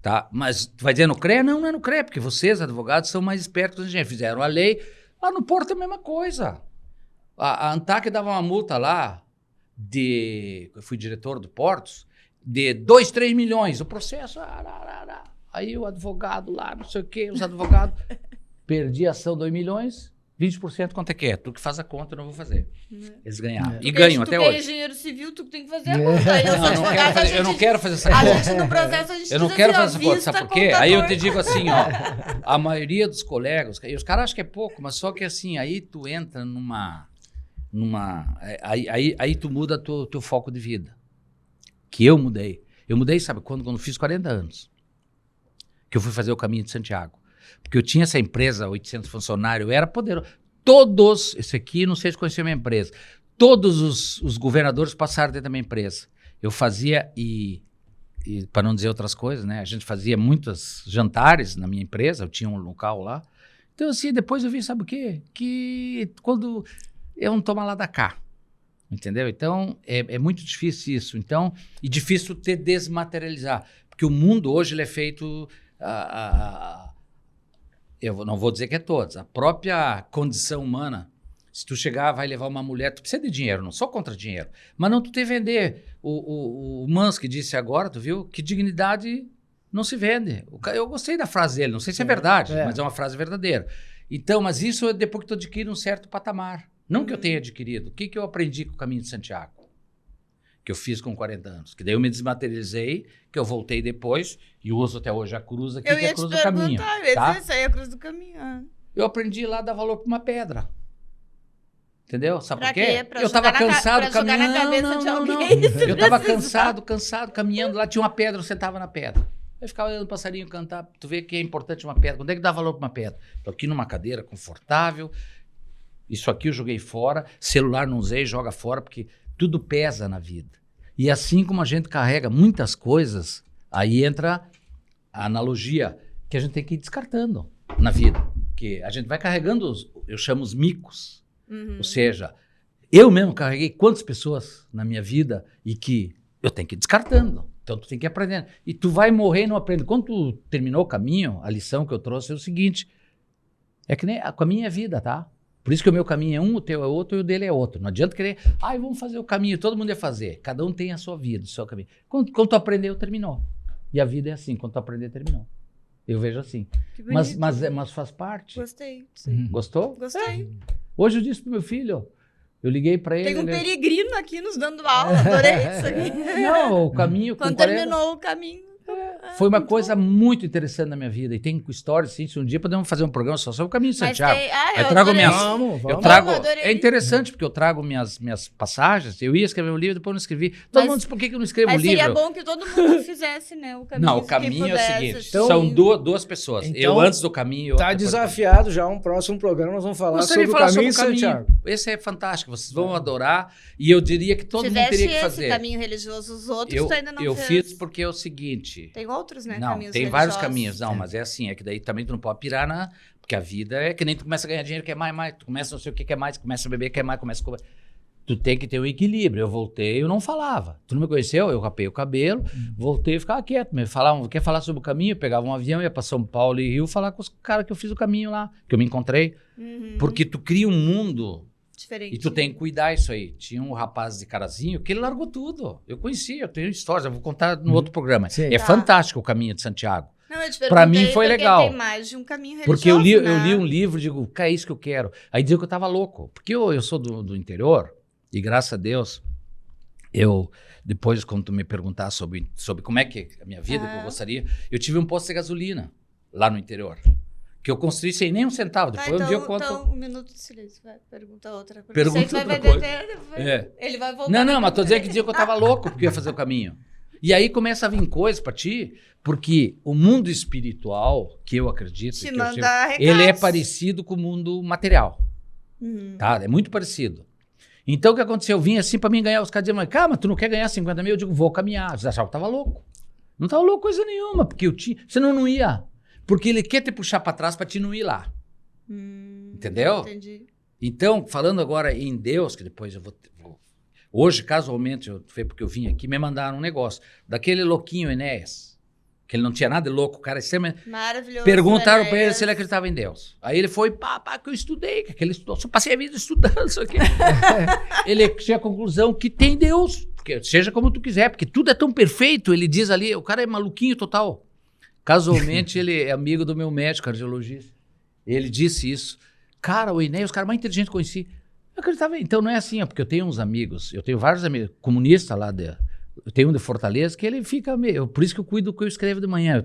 Tá? Mas tu vai dizer no CREA? Não é no CREA, porque vocês, advogados, são mais espertos que os engenheiros. Fizeram a lei. Lá no Porto é a mesma coisa. A ANTAC dava uma multa lá eu fui diretor do Portos, de 2, 3 milhões. O processo... Aí o advogado lá, não sei o quê, os advogados... Perdi a ação 2 milhões... 20% quanto é que é? Tu que faz a conta, eu não vou fazer. Eles ganharam. E ganham até hoje. Tu que é engenheiro civil, tu que tem que fazer a conta. Eu não quero fazer essa A conta. gente no processo, a gente Eu não diz quero assim, fazer essa conta, sabe por quê? contador. Aí eu te digo assim, ó, a maioria dos colegas, e os caras acham que é pouco, mas só que assim, aí tu entra aí tu muda teu foco de vida. Que eu mudei. Eu mudei, sabe, quando eu fiz 40 anos, que eu fui fazer o Caminho de Santiago. Porque eu tinha essa empresa, 800 funcionários, eu era poderoso. Esse aqui, não sei se conhecia a minha empresa, todos os governadores passaram dentro da minha empresa. Eu fazia, e para não dizer outras coisas, né? A gente fazia muitos jantares na minha empresa, eu tinha um local lá. Então, assim, depois eu vi, sabe o quê? Que quando é um toma lá da cá, entendeu? Então, é muito difícil isso. Então, e difícil te desmaterializar, porque o mundo hoje ele é feito... Eu não vou dizer que é todos. A própria condição humana, se tu chegar, vai levar uma mulher, tu precisa de dinheiro, não sou contra dinheiro, mas não tu te vender. O Musk disse agora, tu viu, que dignidade não se vende. Eu gostei da frase dele, não sei se é verdade, mas é uma frase verdadeira. Então, mas isso é depois que tu adquire um certo patamar. Não que eu tenha adquirido. O que eu aprendi com o Caminho de Santiago? Que eu fiz com 40 anos. Que daí eu me desmaterializei, que eu voltei depois e uso até hoje a cruz aqui, que é a cruz do caminho. Tá? Isso aí é a cruz do caminho. Eu aprendi lá a dar valor para uma pedra. Entendeu? Sabe Pra por quê? quê? Pra Eu tava cansado caminhando. caminhando. Na cabeça de alguém, Eu tava cansado caminhando lá, tinha uma pedra, eu sentava na pedra. Eu ficava olhando o passarinho cantar, tu vê que é importante uma pedra. Quando é que dá valor para uma pedra? Tô aqui numa cadeira confortável. Isso aqui eu joguei fora, celular não usei, joga fora, porque tudo pesa na vida. E assim como a gente carrega muitas coisas, aí entra a analogia que a gente tem que ir descartando na vida. Que a gente vai carregando, eu chamo os micos. Ou seja, eu mesmo carreguei quantas pessoas na minha vida e que eu tenho que ir descartando. Então tu tem que ir aprendendo. E tu vai morrer e não aprende. Quando tu terminou o caminho, a lição que eu trouxe é o seguinte, é que nem o caminho é vida, tá? Por isso que o meu caminho é um, o teu é outro e o dele é outro. Não adianta querer, vamos fazer o caminho, todo mundo ia fazer. Cada um tem a sua vida, o seu caminho. Quando tu aprendeu, terminou. E a vida é assim, quando tu aprender, terminou. Eu vejo assim. Mas faz parte. Gostei. Sim. Gostou? Gostei. Hoje eu disse pro meu filho, eu liguei para ele. Tem um peregrino aqui nos dando aula, adorei isso aqui. Não, o caminho... Quando terminou o caminho... Foi uma coisa muito interessante na minha vida. E tem histórias, assim, se um dia podemos fazer um programa só sobre o Caminho de Santiago. Eu trago minhas... É interessante, porque eu trago minhas passagens. Eu ia escrever um livro, depois não escrevi. Todo mundo diz, por que eu não escrevo um livro? Seria bom que todo mundo fizesse, né? O caminho. Não, o caminho é o seguinte, então, são duas pessoas. Então, eu antes do caminho... Tá desafiado já um próximo programa, nós vamos falar sobre o Caminho de Santiago. Esse é fantástico, vocês vão adorar. E eu diria que todo mundo teria que fazer. Esse caminho religioso, os outros tu ainda não fez. Eu fiz porque é o seguinte... Tem outros, né? Não, tem vários caminhos. Não, mas é assim, é que daí também tu não pode pirar na... Porque a vida é que nem tu começa a ganhar dinheiro, quer mais, tu começa não sei o que quer mais, começa a beber, quer mais, começa a... Tu tem que ter um equilíbrio. Eu voltei, eu não falava. Tu não me conheceu? Eu rapei o cabelo, voltei e ficava quieto. Me falavam, quer falar sobre o caminho? Eu pegava um avião, ia pra São Paulo e Rio falar com os caras que eu fiz o caminho lá, que eu me encontrei. Porque tu cria um mundo... Diferente. E tu tem que cuidar isso aí. Tinha um rapaz de Carazinho que ele largou tudo. Eu conheci, eu tenho histórias, eu vou contar no outro programa. Sim. É fantástico o Caminho de Santiago. Para mim foi legal. Tem mais de um caminho religioso, porque eu li um livro e digo, é isso que eu quero. Aí dizia que eu tava louco. Porque eu sou do interior e graças a Deus, depois quando tu me perguntar sobre como é que é a minha vida, que eu gostaria, eu tive um posto de gasolina lá no interior. Que eu construí sem nem um centavo. Depois então, um dia eu conto... Então, um minuto de silêncio. Vai, pergunta outra. Pergunta outra coisa. Ele vai voltar. Não, mas tô dizendo que dia que eu tava louco porque eu ia fazer o caminho. E aí começa a vir coisas para ti, porque o mundo espiritual, que eu acredito, Te que manda recados. ele é parecido com o mundo material. Uhum. Tá? É muito parecido. Então, o que aconteceu? Eu vim assim para mim ganhar. Os caras diziam, mas tu não quer ganhar 50 mil? Eu digo, vou caminhar. Vocês achavam que tava louco. Não tava louco coisa nenhuma, porque eu tinha... Senão não ia. Porque ele quer te puxar para trás para ti não ir lá. Entendeu? Entendi. Então, falando agora em Deus, que depois eu vou... Hoje, casualmente, foi porque eu vim aqui, me mandaram um negócio. Daquele louquinho Enéas, que ele não tinha nada de louco, o cara extremamente... Maravilhoso. Perguntaram para ele Enéas. se ele acreditava em Deus. Aí ele foi, pá, que eu estudei, que aquele estudou, só passei a vida estudando isso aqui. Ele chega à conclusão que tem Deus, porque seja como tu quiser, porque tudo é tão perfeito, ele diz ali, o cara é maluquinho total. Casualmente, ele é amigo do meu médico, cardiologista. Ele disse isso. Cara, o Enéas, o cara mais inteligente que eu conheci. Eu acreditava, então não é assim, porque eu tenho uns amigos, eu tenho vários amigos, comunistas lá eu tenho um de Fortaleza que ele fica meio... Por isso que eu cuido do que eu escrevo de manhã.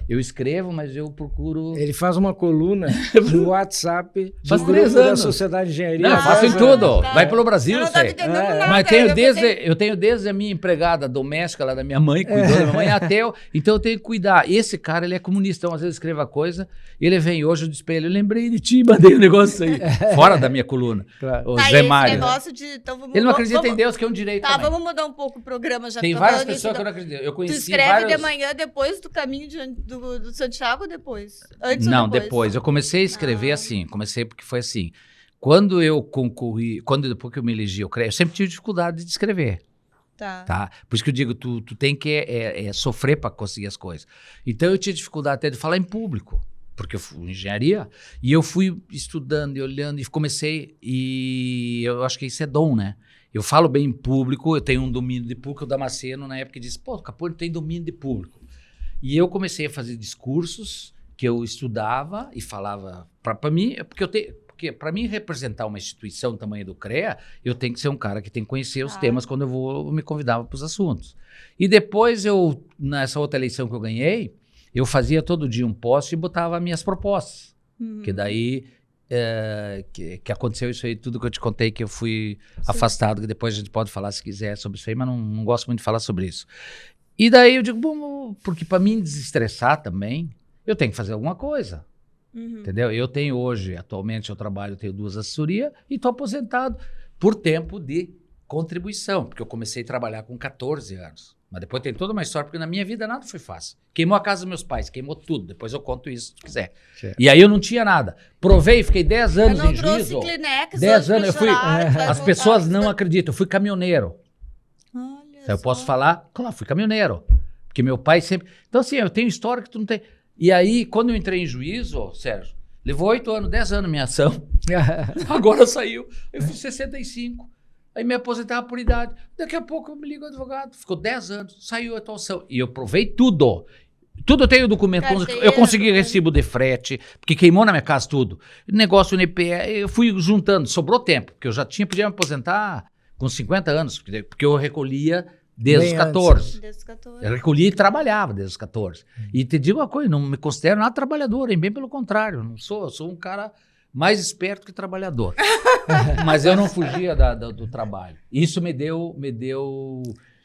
Eu escrevo, mas eu procuro... Ele faz uma coluna no WhatsApp do Faz grupo 3 da anos. Sociedade de Engenharia. Não, eu faço em Faz, tudo. Tá. Vai pelo Brasil, Eu não isso tava aí. entendendo É. nada. Mas eu tenho desde a minha empregada doméstica lá da minha mãe, cuidou da minha mãe, até eu. Então eu tenho que cuidar. Esse cara, ele é comunista, então às vezes escreva coisa, ele vem hoje, eu disse pra ele, eu lembrei de ti, mandei um negócio aí, fora da minha coluna. Claro. O Tá, Zé esse Mário. negócio de... Então, vamos, Ele não acredita vamos, em Deus, que é um direito Tá, também. vamos mudar um pouco o programa. Já Tem tá várias falando isso, pessoas que eu então. não acredito. Eu Tu conheci escreve vários... de manhã depois do caminho do Santiago ou depois? Antes Não, ou depois. Eu comecei a escrever assim. Comecei porque foi assim. Quando eu concorri, depois que eu me elegi, eu sempre tive dificuldade de escrever. Tá? Por isso que eu digo, tu tem que sofrer para conseguir as coisas. Então eu tinha dificuldade até de falar em público, porque eu fui em engenharia, e eu fui estudando e olhando e comecei, e eu acho que isso é dom, né? Eu falo bem em público, eu tenho um domínio de público. O Damasceno, na época, disse, pô, o Capone tem domínio de público. E eu comecei a fazer discursos que eu estudava e falava para mim, porque para mim representar uma instituição do tamanho do CREA, eu tenho que ser um cara que tem que conhecer os temas quando eu me convidava para os assuntos. E depois nessa outra eleição que eu ganhei, eu fazia todo dia um post e botava minhas propostas. Que daí que aconteceu isso aí, tudo que eu te contei, que eu fui afastado, que depois a gente pode falar se quiser sobre isso aí, mas não gosto muito de falar sobre isso. E daí eu digo, bom, porque para mim desestressar também, eu tenho que fazer alguma coisa. Entendeu? Eu tenho hoje, atualmente eu tenho 2 assessorias e estou aposentado por tempo de contribuição, porque eu comecei a trabalhar com 14 anos. Mas depois tem toda uma história, porque na minha vida nada foi fácil. Queimou a casa dos meus pais, queimou tudo. Depois eu conto isso, se tu quiser. Certo. E aí eu não tinha nada. Provei, fiquei 10 anos em juízo. Eu não trouxe Kleenex 10 hoje anos, eu pra fui... chorar, vai As voltar. pessoas não acreditam, eu fui caminhoneiro. Olha Eu só. posso falar, claro, fui caminhoneiro. Porque meu pai sempre... Então assim, eu tenho história que tu não tem... E aí, quando eu entrei em juízo, Sérgio, levou 8 anos, 10 anos minha ação. Agora saiu. Eu fiz 65. Aí me aposentava por idade. Daqui a pouco eu me ligo ao advogado. Ficou 10 anos, saiu a atuação. E eu provei tudo. Tudo eu tenho documento. Carteira, Eu consegui documento. recibo de frete, porque queimou na minha casa tudo. Negócio NPE, eu fui juntando. Sobrou tempo, porque eu já podia me aposentar com 50 anos, porque eu recolhia desde Bem os 14. Desde os 14. Eu recolhia e trabalhava desde os 14. E te digo uma coisa, não me considero nada trabalhador, hein? Bem pelo contrário. Eu sou um cara mais esperto que trabalhador. Mas eu não fugia do trabalho. Isso me deu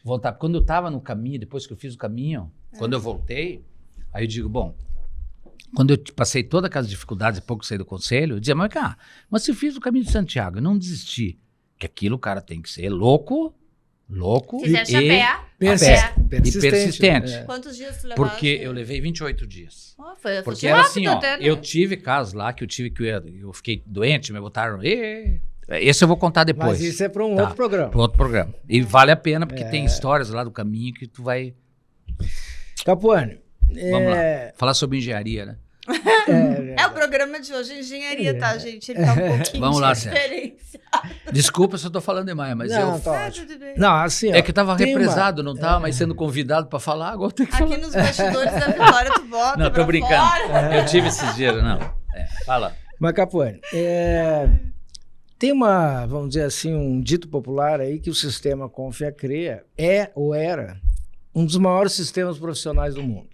vontade. Quando eu estava no caminho, depois que eu fiz o caminho, quando eu voltei, aí eu digo, bom, quando eu passei todas aquelas dificuldades, pouco saí do conselho, eu dizia, mas se eu fiz o caminho de Santiago e não desisti, que aquilo o cara tem que ser louco Fizeste a pé? persistente. É. Quantos dias tu levaste? Porque eu levei 28 dias. Foi Porque rápido era assim, ó, até, né? eu tive casos lá que eu fiquei doente, me botaram... Esse eu vou contar depois. Mas isso é para um Tá. outro programa. Para outro programa. E vale a pena, porque tem histórias lá do caminho que tu vai... Capuane, Vamos lá. Falar sobre engenharia, né? O programa de hoje é engenharia, tá, gente? Ele tá um pouquinho Vamos lá, Sérgio. diferente. Desculpa se eu tô falando demais, mas não, tá Ah, ótimo. tudo bem. Não, assim, ó, é que eu tava tem uma- represado, não tava mais sendo convidado para falar, agora eu tenho que falar. Aqui nos bastidores da Vitória, tu bota Não, tô pra brincando. fora. Eu tive esses dias, não. Fala. Mas, Capuane, tem vamos dizer assim, um dito popular aí que o sistema Confia-CREA é ou era um dos maiores sistemas profissionais do mundo.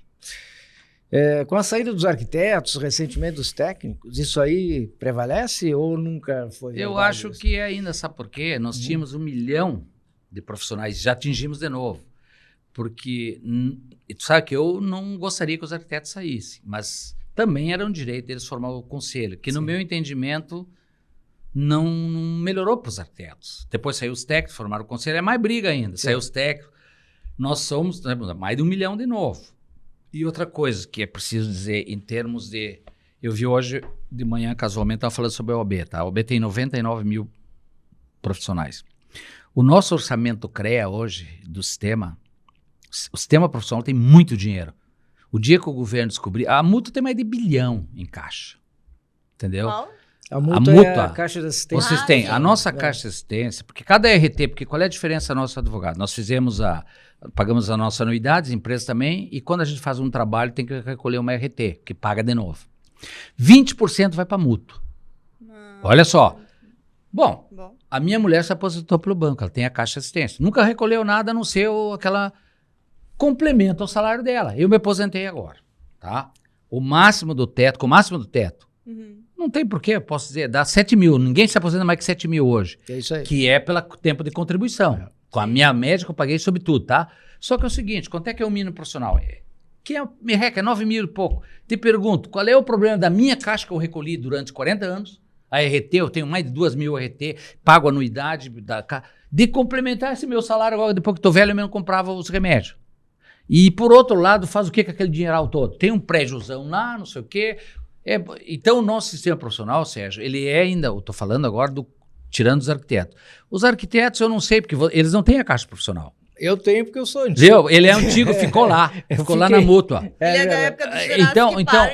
Com a saída dos arquitetos, recentemente dos técnicos, isso aí prevalece ou nunca foi Eu verdade acho isso? que ainda, sabe por quê? Nós tínhamos 1 milhão de profissionais, já atingimos de novo. porque tu sabe que eu não gostaria que os arquitetos saíssem, mas também era um direito deles formar o conselho, que no meu entendimento não melhorou para os arquitetos. Depois saiu os técnicos, formaram o conselho, é mais briga ainda. Saiu os técnicos, nós somos mais de 1 milhão de novo. E outra coisa que é preciso dizer em termos de... Eu vi hoje de manhã, casualmente, estava falando sobre a OAB, tá? A OAB tem 99 mil profissionais. O nosso orçamento CREA hoje, do sistema, o sistema profissional tem muito dinheiro. O dia que o governo descobrir... A multa tem mais de 1 bilhão em caixa. Entendeu? Qual? A multa é a caixa de assistência. Vocês têm sim. a nossa caixa de assistência, porque cada RT, porque qual é a diferença nosso advogado? Nós pagamos a nossa anuidade, as empresas também, e quando a gente faz um trabalho tem que recolher uma RT, que paga de novo. 20% vai para mútuo. Olha só. Bom, a minha mulher se aposentou pelo banco, ela tem a caixa de assistência. Nunca recolheu nada a não ser aquela complemento ao salário dela. Eu me aposentei agora, tá? O máximo do teto, com o máximo do teto, não tem porquê, eu posso dizer, dá 7 mil. Ninguém se aposenta mais que 7 mil hoje. É isso aí. Que é pelo tempo de contribuição. Com a minha médica eu paguei sobre tudo, tá? Só que é o seguinte, quanto é que é o mínimo profissional? Que é, merreca, é 9 mil e pouco. Te pergunto, qual é o problema da minha caixa que eu recolhi durante 40 anos? A RT, eu tenho mais de 2 mil RT, pago anuidade, de complementar esse meu salário agora, depois que estou velho, eu mesmo comprava os remédios. E, por outro lado, faz o que com aquele dinheiral todo? Tem um prédiozão lá, não sei o quê. Então, o nosso sistema profissional, Sérgio, ele é ainda, eu estou falando agora tirando os arquitetos. Os arquitetos, eu não sei, porque eles não têm a caixa profissional. Eu tenho porque eu sou antigo. Viu? Ele é antigo, ficou lá. Ficou lá na mútua. Ele é da época do Então,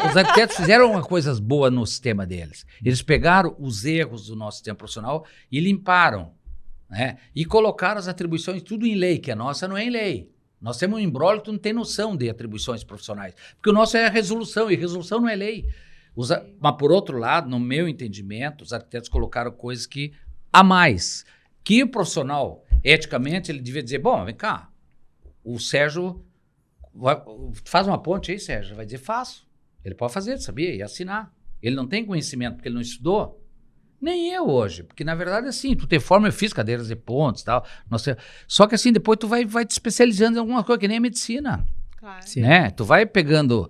os arquitetos fizeram uma coisas boas no sistema deles. Eles pegaram os erros do nosso sistema profissional e limparam, né? E colocaram as atribuições tudo em lei, que a nossa não é em lei. Nós temos um imbróglio, tu não tem noção de atribuições profissionais. Porque o nosso é a resolução, e resolução não é lei. Mas, por outro lado, no meu entendimento, os arquitetos colocaram coisas que a mais. Que o profissional, eticamente, ele devia dizer, bom, vem cá, o Sérgio faz uma ponte aí, Sérgio. Vai dizer, faço. Ele pode fazer, sabia? E assinar. Ele não tem conhecimento, porque ele não estudou. Nem eu hoje, porque na verdade assim, tu tem forma, eu fiz cadeiras de pontes e tal, só que assim, depois tu vai te especializando em alguma coisa, que nem a medicina, Claro. né? Tu vai pegando,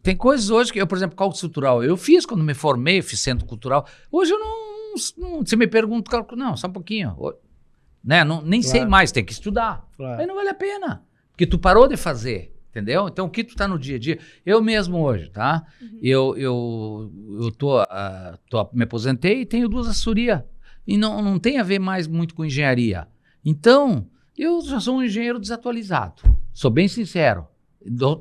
tem coisas hoje que eu, por exemplo, cálculo estrutural, eu fiz quando me formei, fiz centro cultural, hoje eu não você me pergunta, cálculo, não, só um pouquinho, né? Nem sei mais, tem que estudar, aí não vale a pena, porque tu parou de fazer. Entendeu? Então, o que tu tá no dia a dia? Eu mesmo hoje, tá? Eu me aposentei e tenho 2 assessorias. E não tem a ver mais muito com engenharia. Então, eu já sou um engenheiro desatualizado. Sou bem sincero.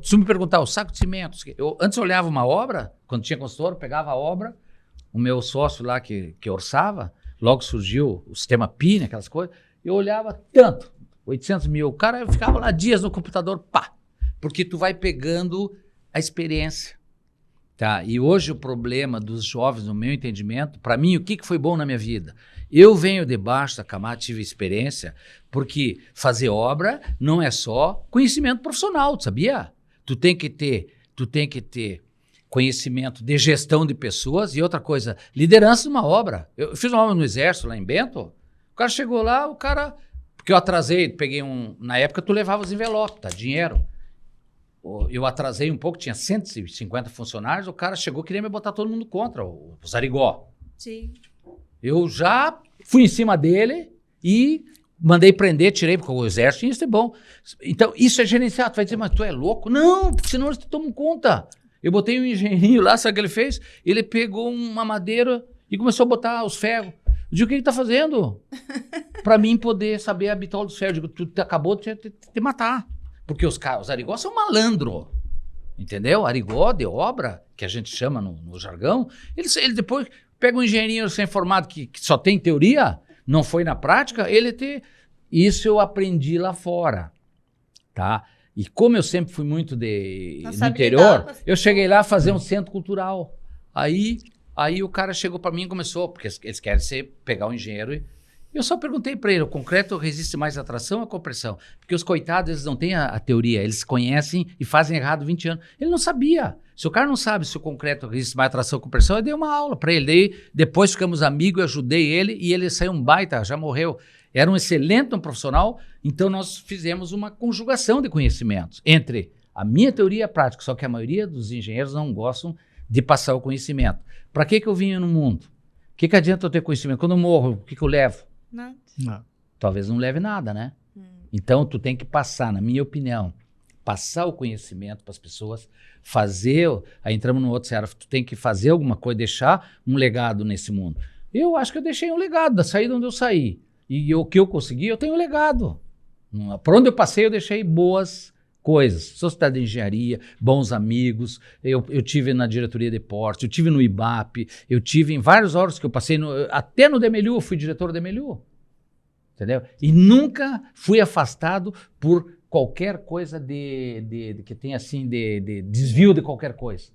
Se me perguntar o saco de cimento... Antes eu olhava uma obra, quando tinha consultor, eu pegava a obra, o meu sócio lá que orçava, logo surgiu o sistema PIN, aquelas coisas, eu olhava tanto, 800 mil. O cara, eu ficava lá dias no computador, pá! Porque tu vai pegando a experiência, tá? E hoje o problema dos jovens, no meu entendimento, para mim, o que foi bom na minha vida? Eu venho debaixo da camada, tive experiência, porque fazer obra não é só conhecimento profissional, sabia? Tu tem que ter conhecimento de gestão de pessoas e outra coisa, liderança de uma obra. Eu fiz uma obra no Exército, lá em Bento, o cara chegou lá, porque eu atrasei, peguei na época tu levava os envelopes, tá? Dinheiro. Eu atrasei um pouco, tinha 150 funcionários, o cara chegou, queria me botar todo mundo contra, o Zarigó. Sim. Eu já fui em cima dele e mandei prender, tirei, porque o exército, isso é bom. Então, isso é gerenciado. Tu vai dizer, mas tu é louco? Não, porque senão eles tomam conta. Eu botei um engenheirinho lá, sabe o que ele fez? Ele pegou uma madeira e começou a botar os ferros. Eu digo, o que ele tá fazendo? Para mim poder saber a bitola dos ferros. Eu digo, tu acabou de te matar. Porque os arigó são malandro, entendeu? Arigó de obra, que a gente chama no jargão, ele depois pega um engenheiro sem formado que só tem teoria, não foi na prática, isso eu aprendi lá fora, tá? E como eu sempre fui muito no interior, eu cheguei lá a fazer um centro cultural. Aí o cara chegou para mim e começou, porque eles querem pegar o engenheiro Eu só perguntei para ele, o concreto resiste mais à tração ou à compressão? Porque os coitados, eles não têm a teoria, eles conhecem e fazem errado 20 anos. Ele não sabia. Se o cara não sabe se o concreto resiste mais à tração ou à compressão, eu dei uma aula para ele. Daí, depois ficamos amigos, eu ajudei ele e ele saiu um baita, já morreu. Era um excelente profissional, então nós fizemos uma conjugação de conhecimentos entre a minha teoria e a prática, só que a maioria dos engenheiros não gostam de passar o conhecimento. Para que eu vim no mundo? O que adianta eu ter conhecimento? Quando eu morro, o que eu levo? Não. Talvez não leve nada, né? Então, tu tem que passar, na minha opinião, passar o conhecimento para as pessoas, fazer, aí entramos no outro seara, tu tem que fazer alguma coisa, deixar um legado nesse mundo. Eu acho que eu deixei um legado, da saída onde eu saí. E o que eu consegui, eu tenho um legado. Por onde eu passei, eu deixei boas coisas. Sociedade de engenharia, bons amigos, eu tive na diretoria de porte, eu tive no IBAP, eu tive em vários órgãos que eu passei, até no DMLU, eu fui diretor do DMLU. Entendeu? E nunca fui afastado por qualquer coisa que tenha assim, de desvio de qualquer coisa.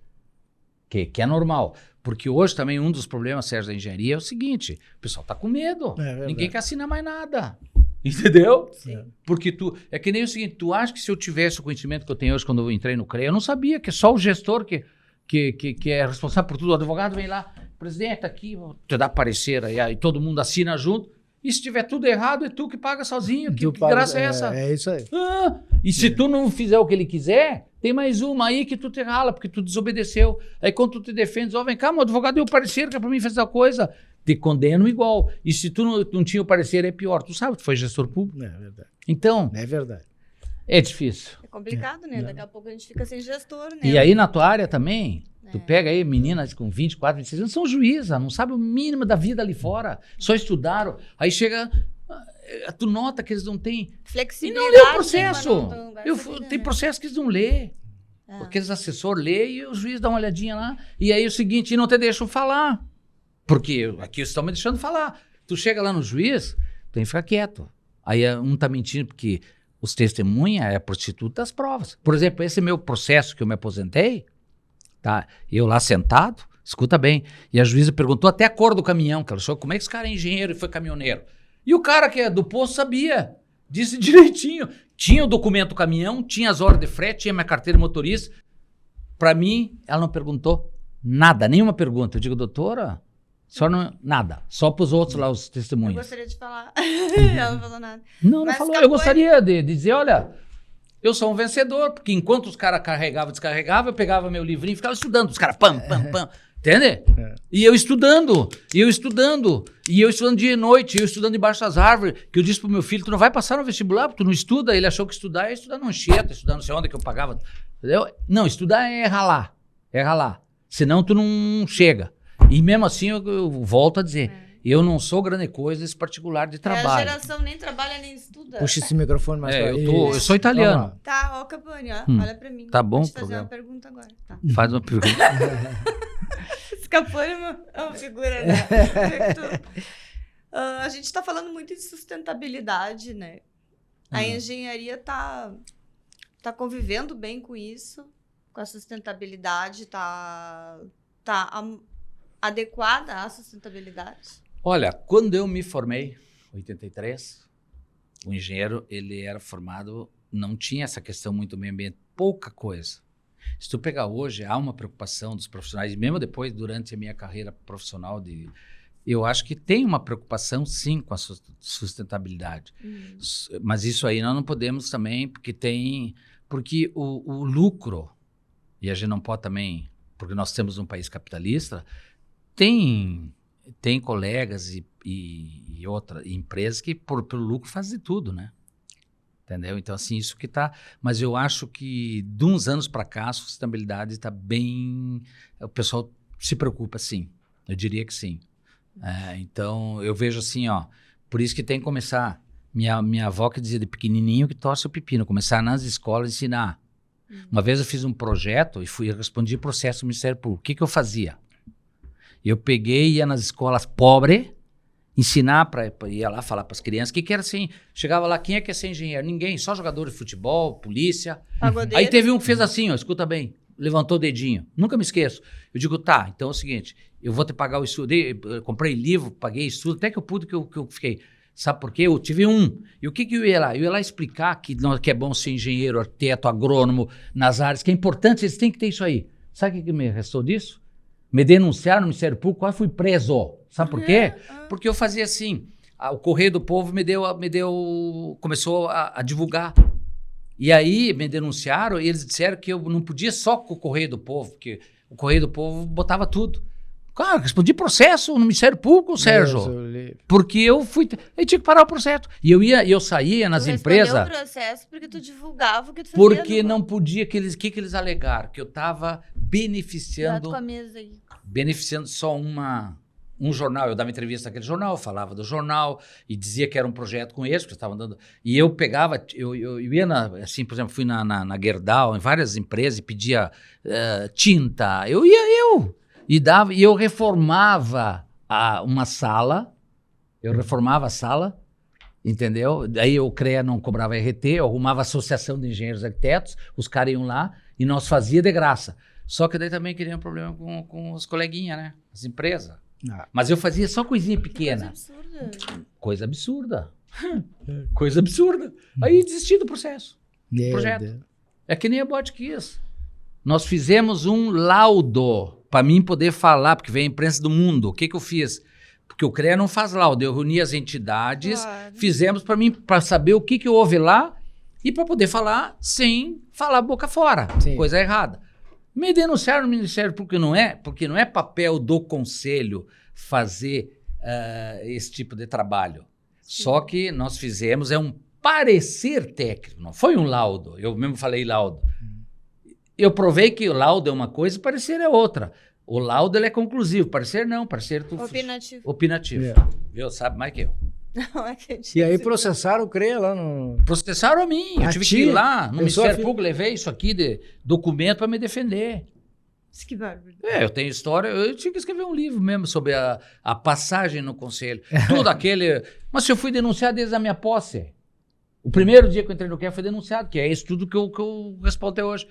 Que é normal. Porque hoje também um dos problemas, Sérgio, da engenharia é o seguinte, o pessoal está com medo. Ninguém quer assinar mais nada. Entendeu? Sim. Porque é que nem o seguinte, tu acha que se eu tivesse o conhecimento que eu tenho hoje quando eu entrei no CREA, eu não sabia que é só o gestor que é responsável por tudo. O advogado vem lá, presidente, aqui, vou te dar parecer, aí todo mundo assina junto. E se tiver tudo errado, é tu que paga sozinho. Que graça é essa? É isso aí. E se tu não fizer o que ele quiser, tem mais uma aí que tu te rala, porque tu desobedeceu. Aí quando tu te defendes, vem cá, meu advogado deu parecer que é pra mim fazer tal coisa. Te condeno igual. E se tu não tinha o parecer, é pior. Tu sabe, tu foi gestor público. É verdade. Então, É verdade. é difícil. É complicado, né? Daqui a pouco a gente fica sem gestor, né? E aí na tua área também, tu pega aí meninas com 24, 26 anos, são juízas, não sabem o mínimo da vida ali fora. Só estudaram. Aí chega, tu nota que eles não têm... E Flexibilidade. não lê o processo. Tem né? processo que eles não lê. Aqueles assessores lê e o juiz dá uma olhadinha lá. E aí é o seguinte, não te deixam falar. Porque aqui estão me deixando falar. Tu chega lá no juiz, tu tem que ficar quieto. Aí um tá mentindo porque os testemunhas é a prostituta das provas. Por exemplo, esse meu processo que eu me aposentei, tá? Eu lá sentado, escuta bem, e a juíza perguntou até a cor do caminhão, que ela achou como é que esse cara é engenheiro e foi caminhoneiro. E o cara que é do posto sabia, disse direitinho. Tinha o documento do caminhão, tinha as horas de frete, tinha minha carteira de motorista. Para mim, ela não perguntou nada, nenhuma pergunta. Eu digo, doutora... Só não, nada. Só para os outros lá, os testemunhos. Eu gostaria de falar. Ela não falou nada. Não falou. Eu gostaria de dizer, olha, eu sou um vencedor, porque enquanto os caras carregavam e descarregavam, eu pegava meu livrinho e ficava estudando. Os caras, pam. Entende? E eu estudando, e eu estudando dia e noite, e eu estudando embaixo das árvores, que eu disse pro meu filho, tu não vai passar no vestibular, porque tu não estuda. Ele achou que estudar é estudar no Anchieta, estudar não sei onde que eu pagava. Entendeu? Não, estudar é ralar. É ralar. Senão tu não chega. E mesmo assim, eu volto a dizer, eu não sou grande coisa esse particular de trabalho. A geração nem trabalha nem estuda. Puxa esse microfone mais pra eu sou italiano. Tá, ó, Capone, ó, olha pra mim. Tá bom, vou te fazer uma pergunta agora. Tá. Faz uma pergunta. Esse Capone é uma figura, né? A gente tá falando muito de sustentabilidade, né? A engenharia tá convivendo bem com isso, com a sustentabilidade, tá adequada à sustentabilidade? Olha, quando eu me formei, em 83, o engenheiro, ele era formado, não tinha essa questão muito meio ambiente, pouca coisa. Se tu pegar hoje, há uma preocupação dos profissionais, mesmo depois, durante a minha carreira profissional, eu acho que tem uma preocupação, sim, com a sustentabilidade. Mas isso aí nós não podemos também, porque o lucro, e a gente não pode também, porque nós temos um país capitalista, tem colegas e outras empresas que pelo lucro fazem tudo, né? Entendeu? Então, assim, isso que tá... Mas eu acho que de uns anos para cá a sustentabilidade está bem... O pessoal se preocupa, sim. Eu diria que sim. Então, eu vejo assim, ó, por isso que tem que começar... Minha avó que dizia de pequenininho que torce o pepino, começar nas escolas a ensinar. Uma vez eu fiz um projeto e respondi processo do Ministério Público. O que eu fazia? Eu peguei, ia nas escolas pobres, ensinar, ia lá falar para as crianças, o que era assim? Chegava lá, quem é que é ser engenheiro? Ninguém, só jogador de futebol, polícia. Pagodeiro. Aí teve um que fez assim, ó, escuta bem, levantou o dedinho. Nunca me esqueço. Eu digo, tá, então é o seguinte, eu vou te pagar o estudo. Eu comprei livro, paguei estudo, até que eu pude que eu fiquei. Sabe por quê? Eu tive um. E o que eu ia lá? Eu ia lá explicar que é bom ser engenheiro, arquiteto, agrônomo, nas áreas, que é importante, eles têm que ter isso aí. Sabe o que me restou disso? Me denunciaram no Ministério Público, quase fui preso. Sabe por quê? Porque eu fazia assim, o Correio do Povo começou a divulgar. E aí me denunciaram e eles disseram que eu não podia só com o Correio do Povo, porque o Correio do Povo botava tudo. Cara, respondi processo no Ministério Público, Sérgio. Porque eu tinha que parar o processo. E eu saía nas empresas. Tu respondeu o processo porque tu divulgava o que tu fazia. Porque não podia, que eles alegaram? Que eu estava beneficiando. Com a mesa aí. Beneficiando só um jornal. Eu dava entrevista naquele jornal, falava do jornal e dizia que era um projeto com eles, porque estavam dando. E eu pegava, eu ia assim, por exemplo, fui na Gerdau, em várias empresas e pedia tinta. E eu reformava uma sala, entendeu? Daí o CREA não cobrava RT, eu arrumava a Associação de Engenheiros e Arquitetos, os caras iam lá e nós fazia de graça. Só que daí também queria um problema com os coleguinhas, né? As empresas. Mas eu fazia só coisinha pequena. Coisa absurda. Coisa absurda. Aí desisti do processo. Projeto. É que nem a Botkiss. Nós fizemos um laudo para mim poder falar, porque vem a imprensa do mundo. O que eu fiz? Porque o CREA não faz laudo. Eu reuni as entidades, fizemos para saber o que houve lá e para poder falar sem falar boca fora. Sim. Coisa errada. Me denunciaram no Ministério Público, porque não é papel do Conselho fazer esse tipo de trabalho. Sim. Só que nós fizemos um parecer técnico, não foi um laudo. Eu mesmo falei laudo. Eu provei que o laudo é uma coisa e o parecer é outra. O laudo ele é conclusivo, parecer não, parecer... Opinativo. Viu? Sabe mais que eu. Não, é que e aí processaram o CREA lá no... Processaram a mim. Eu tive que ir lá no Ministério Público, levei isso aqui de documento para me defender. Que bárbaro. Eu tenho história, eu tinha que escrever um livro mesmo sobre a passagem no conselho. Tudo aquele... Mas eu fui denunciado desde a minha posse. O primeiro dia que eu entrei no CREA foi denunciado, que é isso tudo que eu respondo até hoje.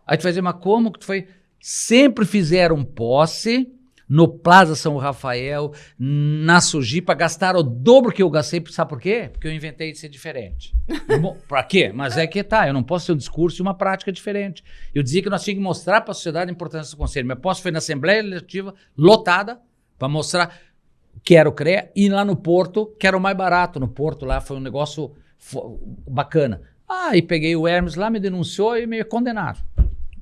Aí tu vai dizer, mas como que tu foi? Sempre fizeram posse no Plaza São Rafael, na Sujipa, gastaram o dobro que eu gastei, sabe por quê? Porque eu inventei de ser diferente. Bom, pra quê? Mas é que eu não posso ter um discurso e uma prática diferente. Eu dizia que nós tínhamos que mostrar para a sociedade a importância do conselho. Minha posse foi na Assembleia Legislativa, lotada, para mostrar que era o CREA, e lá no Porto, que era o mais barato no Porto, lá foi um negócio bacana. E peguei o Hermes lá, me denunciou e me condenaram.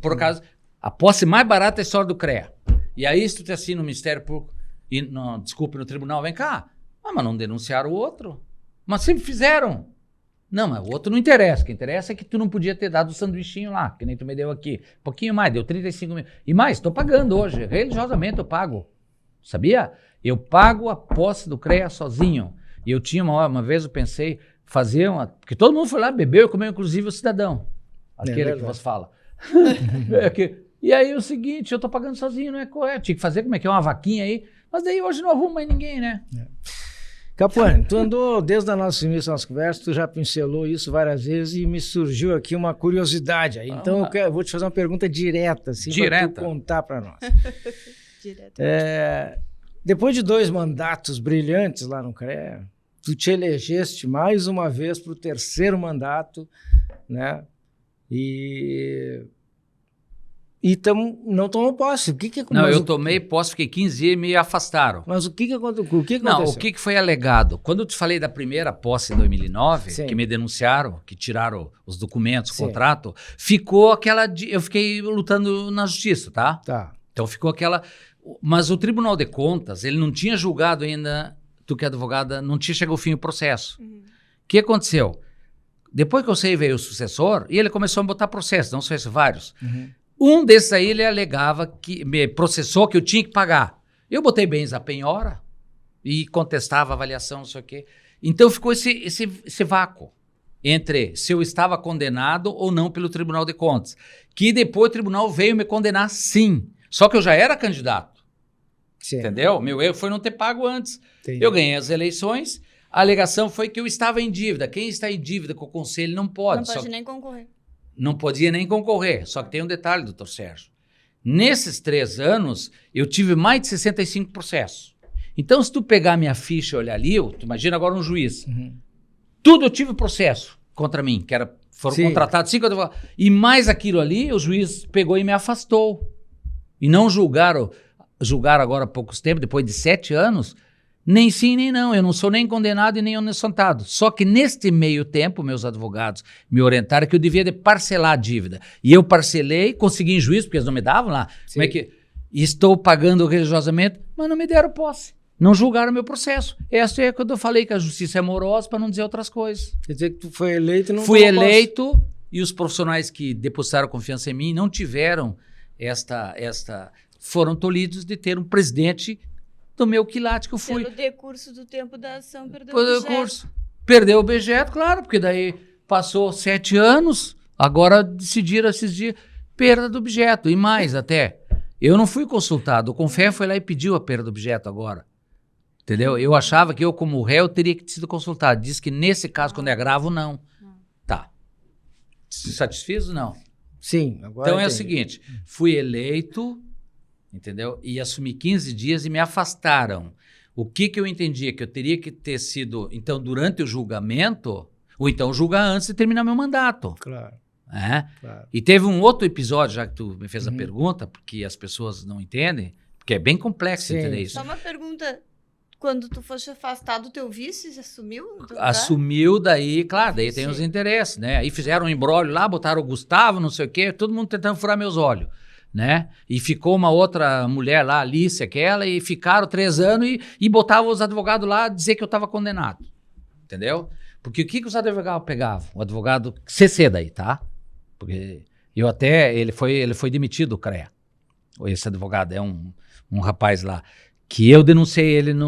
Por acaso, a posse mais barata é a história do CREA. E aí, se tu te assina no Ministério Público, no tribunal, vem cá. Mas não denunciaram o outro. Mas sempre fizeram. Não, mas o outro não interessa. O que interessa é que tu não podia ter dado o sanduichinho lá, que nem tu me deu aqui. Um pouquinho mais, deu 35 mil. E mais, estou pagando hoje. Religiosamente eu pago. Sabia? Eu pago a posse do CREA sozinho. E eu tinha uma vez, eu pensei, fazer uma... Porque todo mundo foi lá, bebeu e comeu, inclusive o cidadão. Aquele que você fala. E aí o seguinte, eu tô pagando sozinho, não é correto. Tinha que fazer como é que é uma vaquinha aí, mas daí hoje não arruma mais ninguém, né? Capuane, tu andou desde a nossa início da nossa conversa, tu já pincelou isso várias vezes e me surgiu aqui uma curiosidade aí. Então eu vou te fazer uma pergunta direta, assim, para tu contar para nós. Depois de 2 mandatos brilhantes lá no CREA, tu te elegeste mais uma vez para o 3º mandato, né? E não tomou posse. O que não, eu tomei posse, fiquei 15 dias e me afastaram. Mas o que aconteceu? Não, o que foi alegado? Quando eu te falei da primeira posse em 2009, Sim. que me denunciaram, que tiraram os documentos, o contrato, ficou aquela... Eu fiquei lutando na justiça, tá? Então ficou aquela... Mas o Tribunal de Contas, ele não tinha julgado ainda, tu que é advogada, não tinha chegado ao fim o processo. O que aconteceu? Depois que eu sei, veio o sucessor e ele começou a botar processo, não sei se vários. Um desses aí, ele alegava que me processou que eu tinha que pagar. Eu botei bens à penhora e contestava a avaliação, não sei o quê. Então ficou esse vácuo entre se eu estava condenado ou não pelo Tribunal de Contas. Que depois o tribunal veio me condenar, sim. Só que eu já era candidato. Sim. Entendeu? Meu erro foi não ter pago antes. Entendi. Eu ganhei as eleições. A alegação foi que eu estava em dívida. Quem está em dívida com o conselho não pode. Não pode nem concorrer. Não podia nem concorrer. Só que tem um detalhe, doutor Sérgio. Nesses 3 anos, eu tive mais de 65 processos. Então, se tu pegar minha ficha e olhar ali, tu imagina agora um juiz. Uhum. Tudo eu tive processo contra mim, foram Sim. contratados 5 advogados. E mais aquilo ali, o juiz pegou e me afastou. E não julgaram agora há poucos tempos, depois de 7 anos, nem sim nem não. Eu não sou nem condenado e nem inocentado. Só que neste meio tempo, meus advogados me orientaram que eu devia de parcelar a dívida. E eu parcelei, consegui em juízo, porque eles não me davam lá. Sim. Como é que... Estou pagando religiosamente, mas não me deram posse. Não julgaram meu processo. Essa é quando eu falei que a justiça é morosa, para não dizer outras coisas. Quer dizer que tu foi eleito e não Fui tomou posse. eleito e os profissionais que depositaram confiança em mim não tiveram foram tolhidos de ter um presidente do meu quilate que eu fui. Pelo decurso do tempo da ação, perdeu Pelo o objeto. decurso. Perdeu o objeto, claro, porque daí passou 7 anos, agora decidiram esses dias perda do objeto, e mais até. Eu não fui consultado, o Confé foi lá e pediu a perda do objeto agora. Entendeu? Eu achava que eu, como réu, teria que ter sido consultado. Diz que nesse caso, quando é gravo, não. Tá. Se satisfiz ou não? Sim, agora Então é o entendi. seguinte, fui eleito, entendeu? E assumi 15 dias e me afastaram. O que eu entendia? Que eu teria que ter sido, então, durante o julgamento, ou então julgar antes de terminar meu mandato. Claro, Né? claro. E teve um outro episódio, já que tu me fez a Uhum. pergunta, porque as pessoas não entendem, porque é bem complexo Sim. entender isso. Só uma pergunta. Quando tu foste afastado, teu vice assumiu? no teu lugar? Assumiu daí, claro, daí tem Sim. os interesses, né? Aí fizeram um imbróglio lá, botaram o Gustavo, não sei o quê, todo mundo tentando furar meus olhos, né? E ficou uma outra mulher lá, Alice, aquela, e ficaram 3 anos e botavam os advogados lá a dizer que eu estava condenado, entendeu? Porque o que os advogados pegavam? O advogado CC daí, tá? Porque eu até, ele foi demitido do CREA, esse advogado, é um rapaz lá, que eu denunciei ele na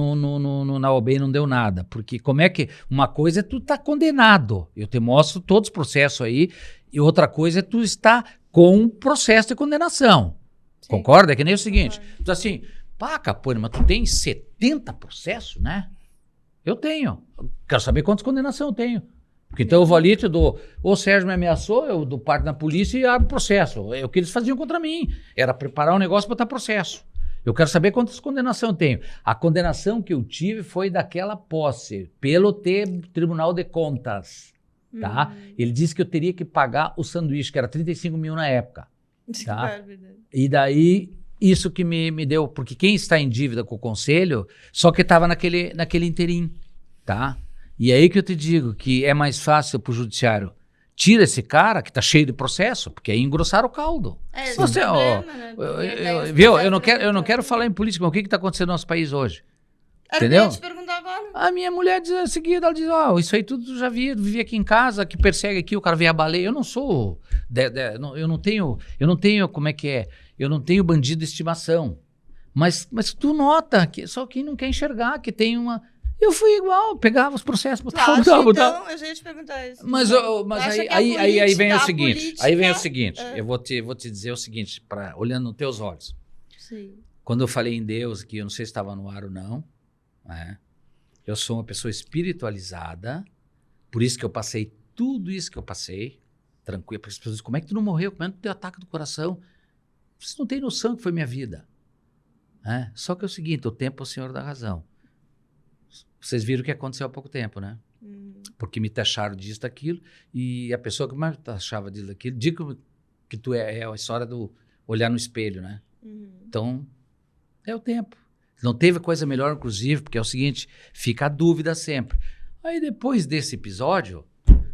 OAB e não deu nada. Porque como é que... Uma coisa é tu estar condenado. Eu te mostro todos os processos aí. E outra coisa é tu estar com um processo de condenação. Sim. Concorda? É que nem o seguinte. Concordo. Tu diz assim, pá, Capone, mas tu tem 70 processos, né? Eu tenho. Quero saber quantas condenações eu tenho. Porque então eu vou ali e te dou... O Sérgio me ameaçou, eu dou parte na polícia e abro processo. É o que eles faziam contra mim. Era preparar um negócio para botar processo. Eu quero saber quantas condenações eu tenho. A condenação que eu tive foi daquela posse, pelo Tribunal de Contas, tá? Ele disse que eu teria que pagar o sanduíche, que era 35 mil na época. Tá. E daí, isso que me deu... Porque quem está em dívida com o conselho, só que estava naquele interim, tá? E aí que eu te digo que é mais fácil para o judiciário. Tira esse cara que tá cheio de processo, porque aí engrossaram o caldo. É, esse Você, é o ó, problema, né? Porque daí os viu? processos Eu não quero falar em política, mas o que está acontecendo no nosso país hoje? Era o que entendeu? eu ia te perguntar agora. A minha mulher diz a seguida, ela diz, isso aí tudo já vivia aqui em casa, que persegue aqui, o cara vê a baleia. Eu não sou, eu não tenho, como é que é? Eu não tenho bandido de estimação. Mas tu nota, que só quem não quer enxergar, que tem uma... Eu fui igual, pegava os processos, Tu acha, botava. então, eu já ia te perguntar isso. Mas Tu acha que a aí vem o política- seguinte, é. eu vou te dizer o seguinte, olhando nos teus olhos. Sim. Quando eu falei em Deus, que eu não sei se estava no ar ou não, né? Eu sou uma pessoa espiritualizada, por isso que eu passei tudo isso que eu passei, tranquilo, porque as pessoas dizem, como é que tu não morreu? Como é que tu teve ataque do coração? Você não tem noção que foi minha vida. Né? Só que é o seguinte, o tempo é o senhor da razão. Vocês viram o que aconteceu há pouco tempo, né? Porque me taxaram disso, daquilo, e a pessoa que mais taxava disso, daquilo, digo que tu é a história do olhar no espelho, né? Então, é o tempo. Não teve coisa melhor, inclusive, porque é o seguinte, fica a dúvida sempre. Aí depois desse episódio,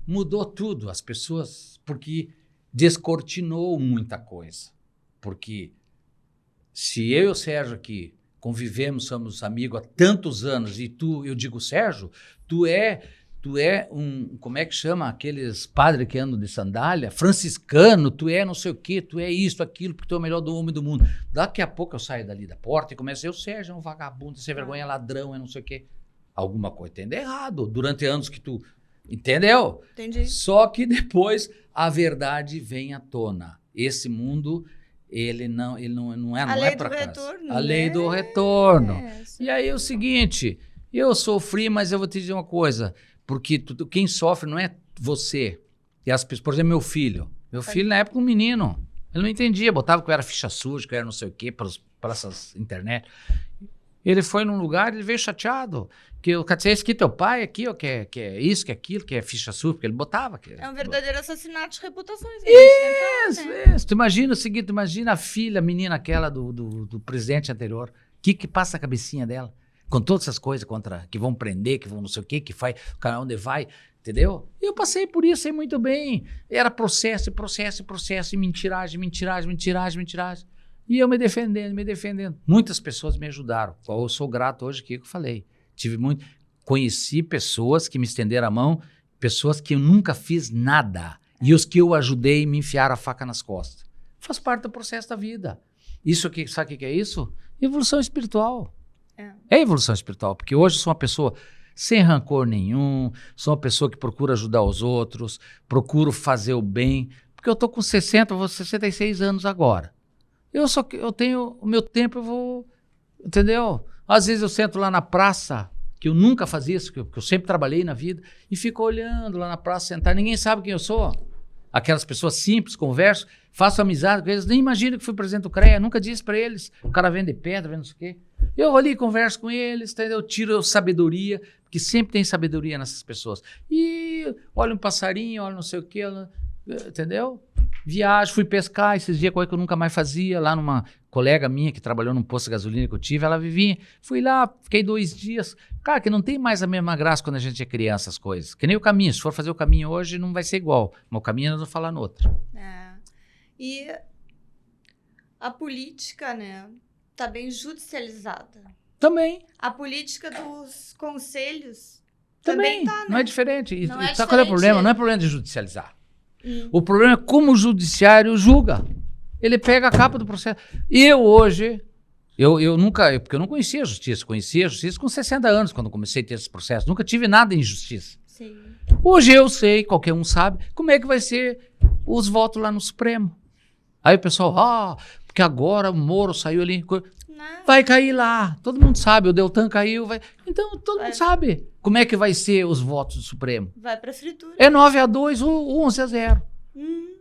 mudou tudo, as pessoas, porque descortinou muita coisa. Porque se eu e o Sérgio aqui convivemos, somos amigos há tantos anos, e eu digo, Sérgio, tu é como é que chama aqueles padres que andam de sandália? Franciscano, tu é não sei o quê, tu é isso, aquilo, porque tu é o melhor do homem do mundo. Daqui a pouco eu saio dali da porta e começo a dizer, o Sérgio é um vagabundo, sem vergonha, é ladrão, é não sei o quê. Alguma coisa tem de errado, durante anos que tu... Entendeu? Entendi. Só que depois a verdade vem à tona. Esse mundo... Ele não é para casa. Retorno, A lei né? do retorno. É, E aí é o seguinte, eu sofri, mas eu vou te dizer uma coisa, porque quem sofre não é você. E as pessoas, por exemplo, meu filho. Meu filho, na época, um menino. Ele não entendia, botava que eu era ficha suja, que eu era não sei o quê, para essas internet. Ele foi num lugar, ele veio chateado. Que o cara disse, esse aqui teu pai aqui, ó, que é isso, que é aquilo, que é ficha sua, porque ele botava. É um verdadeiro assassinato de reputações. Isso. Tu imagina o seguinte, tu imagina a filha, a menina aquela do presidente anterior. O que passa a cabecinha dela? Com todas essas coisas que vão prender, que vão não sei o quê, que faz, o cara onde vai, entendeu? Eu passei por isso, sei muito bem. Era processo, e mentiragem. E eu me defendendo. Muitas pessoas me ajudaram. Eu sou grato hoje, que eu falei. Conheci pessoas que me estenderam a mão, pessoas que eu nunca fiz nada. E os que eu ajudei me enfiaram a faca nas costas. Faz parte do processo da vida. Isso aqui, sabe o que é isso? Evolução espiritual. É evolução espiritual, porque hoje eu sou uma pessoa sem rancor nenhum, sou uma pessoa que procura ajudar os outros, procuro fazer o bem, porque eu estou com 66 anos agora. Eu tenho o meu tempo, eu vou, entendeu? Às vezes eu sento lá na praça, que eu nunca fazia isso, que eu sempre trabalhei na vida, e fico olhando lá na praça, sentar, ninguém sabe quem eu sou. Aquelas pessoas simples, converso, faço amizade com eles, nem imagino que fui presidente do CREA, nunca disse para eles, o cara vende pedra, vende não sei o quê. Eu vou ali, converso com eles, entendeu? Tiro sabedoria, porque sempre tem sabedoria nessas pessoas. E olho um passarinho, olho não sei o quê, entendeu? Viajo, fui pescar esses dias, coisa que eu nunca mais fazia, lá numa colega minha que trabalhou num posto de gasolina que eu tive, ela vivia, fui lá, fiquei 2 dias. Cara, que não tem mais a mesma graça quando a gente é criança, as coisas. Que nem o caminho, se for fazer o caminho hoje, não vai ser igual. Mas o caminho nós vamos falar no outro. E a política, né, tá bem judicializada. Também. A política dos conselhos também tá, né? Não é diferente. Não é sabe qual é o problema? Não é problema de judicializar. O problema é como o judiciário julga. Ele pega a capa do processo. Eu hoje, porque eu não conhecia a justiça. Conheci a justiça com 60 anos, quando comecei a ter esse processo. Nunca tive nada em justiça. Sim. Hoje eu sei, qualquer um sabe, como é que vai ser os votos lá no Supremo. Aí o pessoal, porque agora o Moro saiu ali. Vai cair lá. Todo mundo sabe, o Deltan caiu. Então, todo mundo sabe como é que vai ser os votos do Supremo. Vai pra fritura. É 9-2 ou 11-0.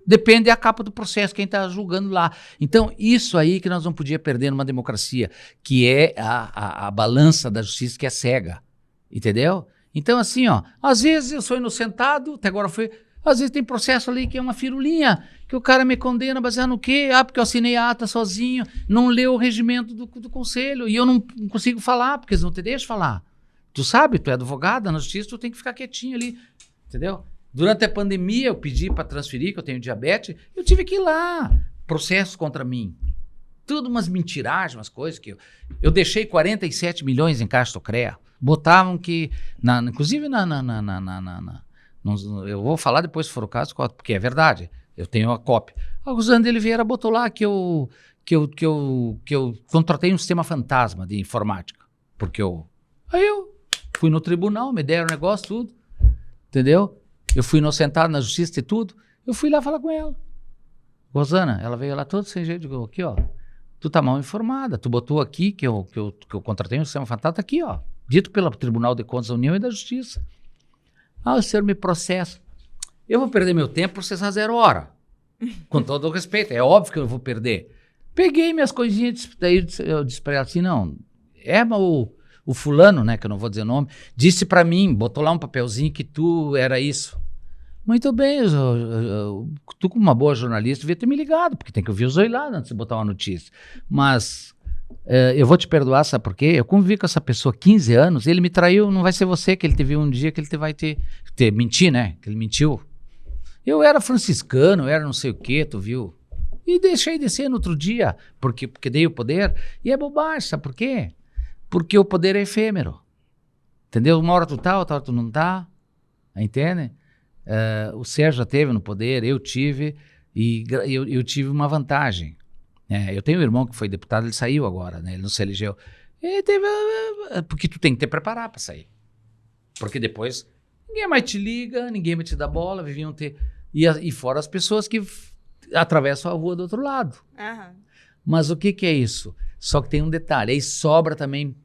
Depende da capa do processo, quem está julgando lá. Então, isso aí que nós não podíamos perder numa democracia, que é a balança da justiça que é cega. Entendeu? Então, assim, às vezes eu sou inocentado, até agora foi... Às vezes tem processo ali que é uma firulinha, que o cara me condena baseado no quê? Porque eu assinei a ata sozinho, não leu o regimento do conselho, e eu não consigo falar, porque eles não te deixam falar. Tu sabe, tu é advogada, na justiça tu tem que ficar quietinho ali, entendeu? Durante a pandemia eu pedi para transferir, que eu tenho diabetes, eu tive que ir lá, processo contra mim. Tudo umas mentiragens, umas coisas que eu deixei 47 milhões em caixa do CREA, botavam que, inclusive eu vou falar depois, se for o caso, porque é verdade. Eu tenho a cópia. A Rosane de Oliveira botou lá que eu contratei um sistema fantasma de informática. Aí eu fui no tribunal, me deram o negócio, tudo. Entendeu? Eu fui inocentado na justiça e tudo. Eu fui lá falar com ela. Rosana, ela veio lá toda sem jeito. Aqui, tu tá mal informada. Tu botou aqui que eu contratei um sistema fantasma, tá aqui, dito pelo Tribunal de Contas da União e da Justiça. O senhor me processa. Eu vou perder meu tempo processar 0 hora. Com todo o respeito. É óbvio que eu vou perder. Peguei minhas coisinhas, daí eu disse para ela assim, não, o fulano, né, que eu não vou dizer o nome, disse para mim, botou lá um papelzinho que tu era isso. Muito bem, tu como uma boa jornalista devia ter me ligado, porque tem que ouvir os dois lados antes de botar uma notícia. Mas eu vou te perdoar, sabe por quê? Eu convivi com essa pessoa há 15 anos, ele me traiu, não vai ser você que ele te viu um dia que ele vai ter mentir, né? Que ele mentiu. Eu era franciscano, eu era não sei o quê, tu viu? E deixei de ser no outro dia, porque dei o poder. E é bobagem, sabe por quê? Porque o poder é efêmero. Entendeu? Uma hora tu tá, outra hora tu não tá. Entende? O Sérgio já teve no poder, eu tive, e eu tive uma vantagem. Eu tenho um irmão que foi deputado, ele saiu agora, né? Ele não se elegeu. Porque tu tem que te preparar para sair. Porque depois ninguém mais te liga, ninguém mais te dá bola, e fora as pessoas que atravessam a rua do outro lado. Mas o que é isso? Só que tem um detalhe, aí sobra também,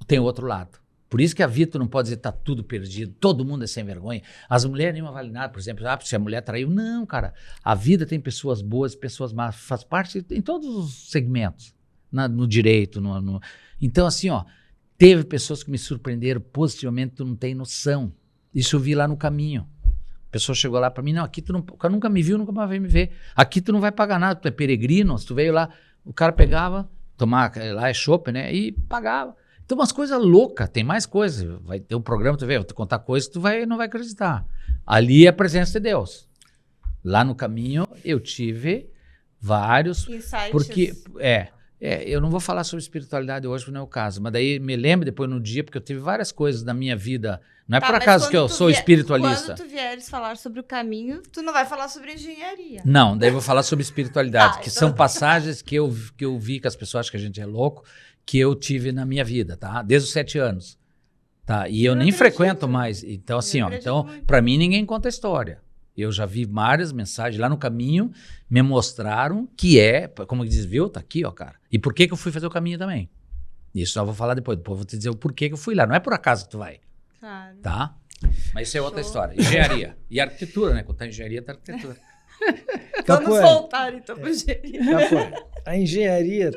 tem o outro lado. Por isso que a vida tu não pode dizer que tá tudo perdido, todo mundo é sem vergonha. As mulheres nenhuma vale nada, por exemplo, se a mulher traiu, não, cara. A vida tem pessoas boas, pessoas más, faz parte em todos os segmentos. no direito. Então, assim, ó, teve pessoas que me surpreenderam positivamente, tu não tem noção. Isso eu vi lá no caminho. A pessoa chegou lá para mim, não, aqui tu nunca me viu, nunca mais vai me ver. Aqui tu não vai pagar nada, tu é peregrino, se tu veio lá, o cara pegava, lá é chopp, né, e pagava. Então, umas coisas loucas, tem mais coisas. Vai ter um programa, tu vê, eu vou te contar coisas que tu não vai acreditar. Ali é a presença de Deus. Lá no caminho, eu tive vários... Insights. Porque, eu não vou falar sobre espiritualidade hoje, porque não é o caso, mas daí me lembro depois no dia, porque eu tive várias coisas na minha vida. Não é por acaso que eu sou espiritualista. Quando tu vieres falar sobre o caminho, tu não vai falar sobre engenharia. Não, daí eu vou falar sobre espiritualidade, que então... são passagens que eu vi que as pessoas acham que a gente é louco, que eu tive na minha vida, tá? Desde os 7 anos. Tá? E eu nem frequento mais. Então, assim, para mim ninguém conta a história. Eu já vi várias mensagens lá no caminho, me mostraram que como diz, viu? Tá aqui, ó, cara. E por que eu fui fazer o caminho também? Isso eu vou falar depois vou te dizer o porquê que eu fui lá. Não é por acaso que tu vai. Claro. Tá? Mas isso é outra história. Engenharia. E arquitetura, né? Quando tá engenharia, tá arquitetura. Vamos voltar, então, para engenharia. A engenharia,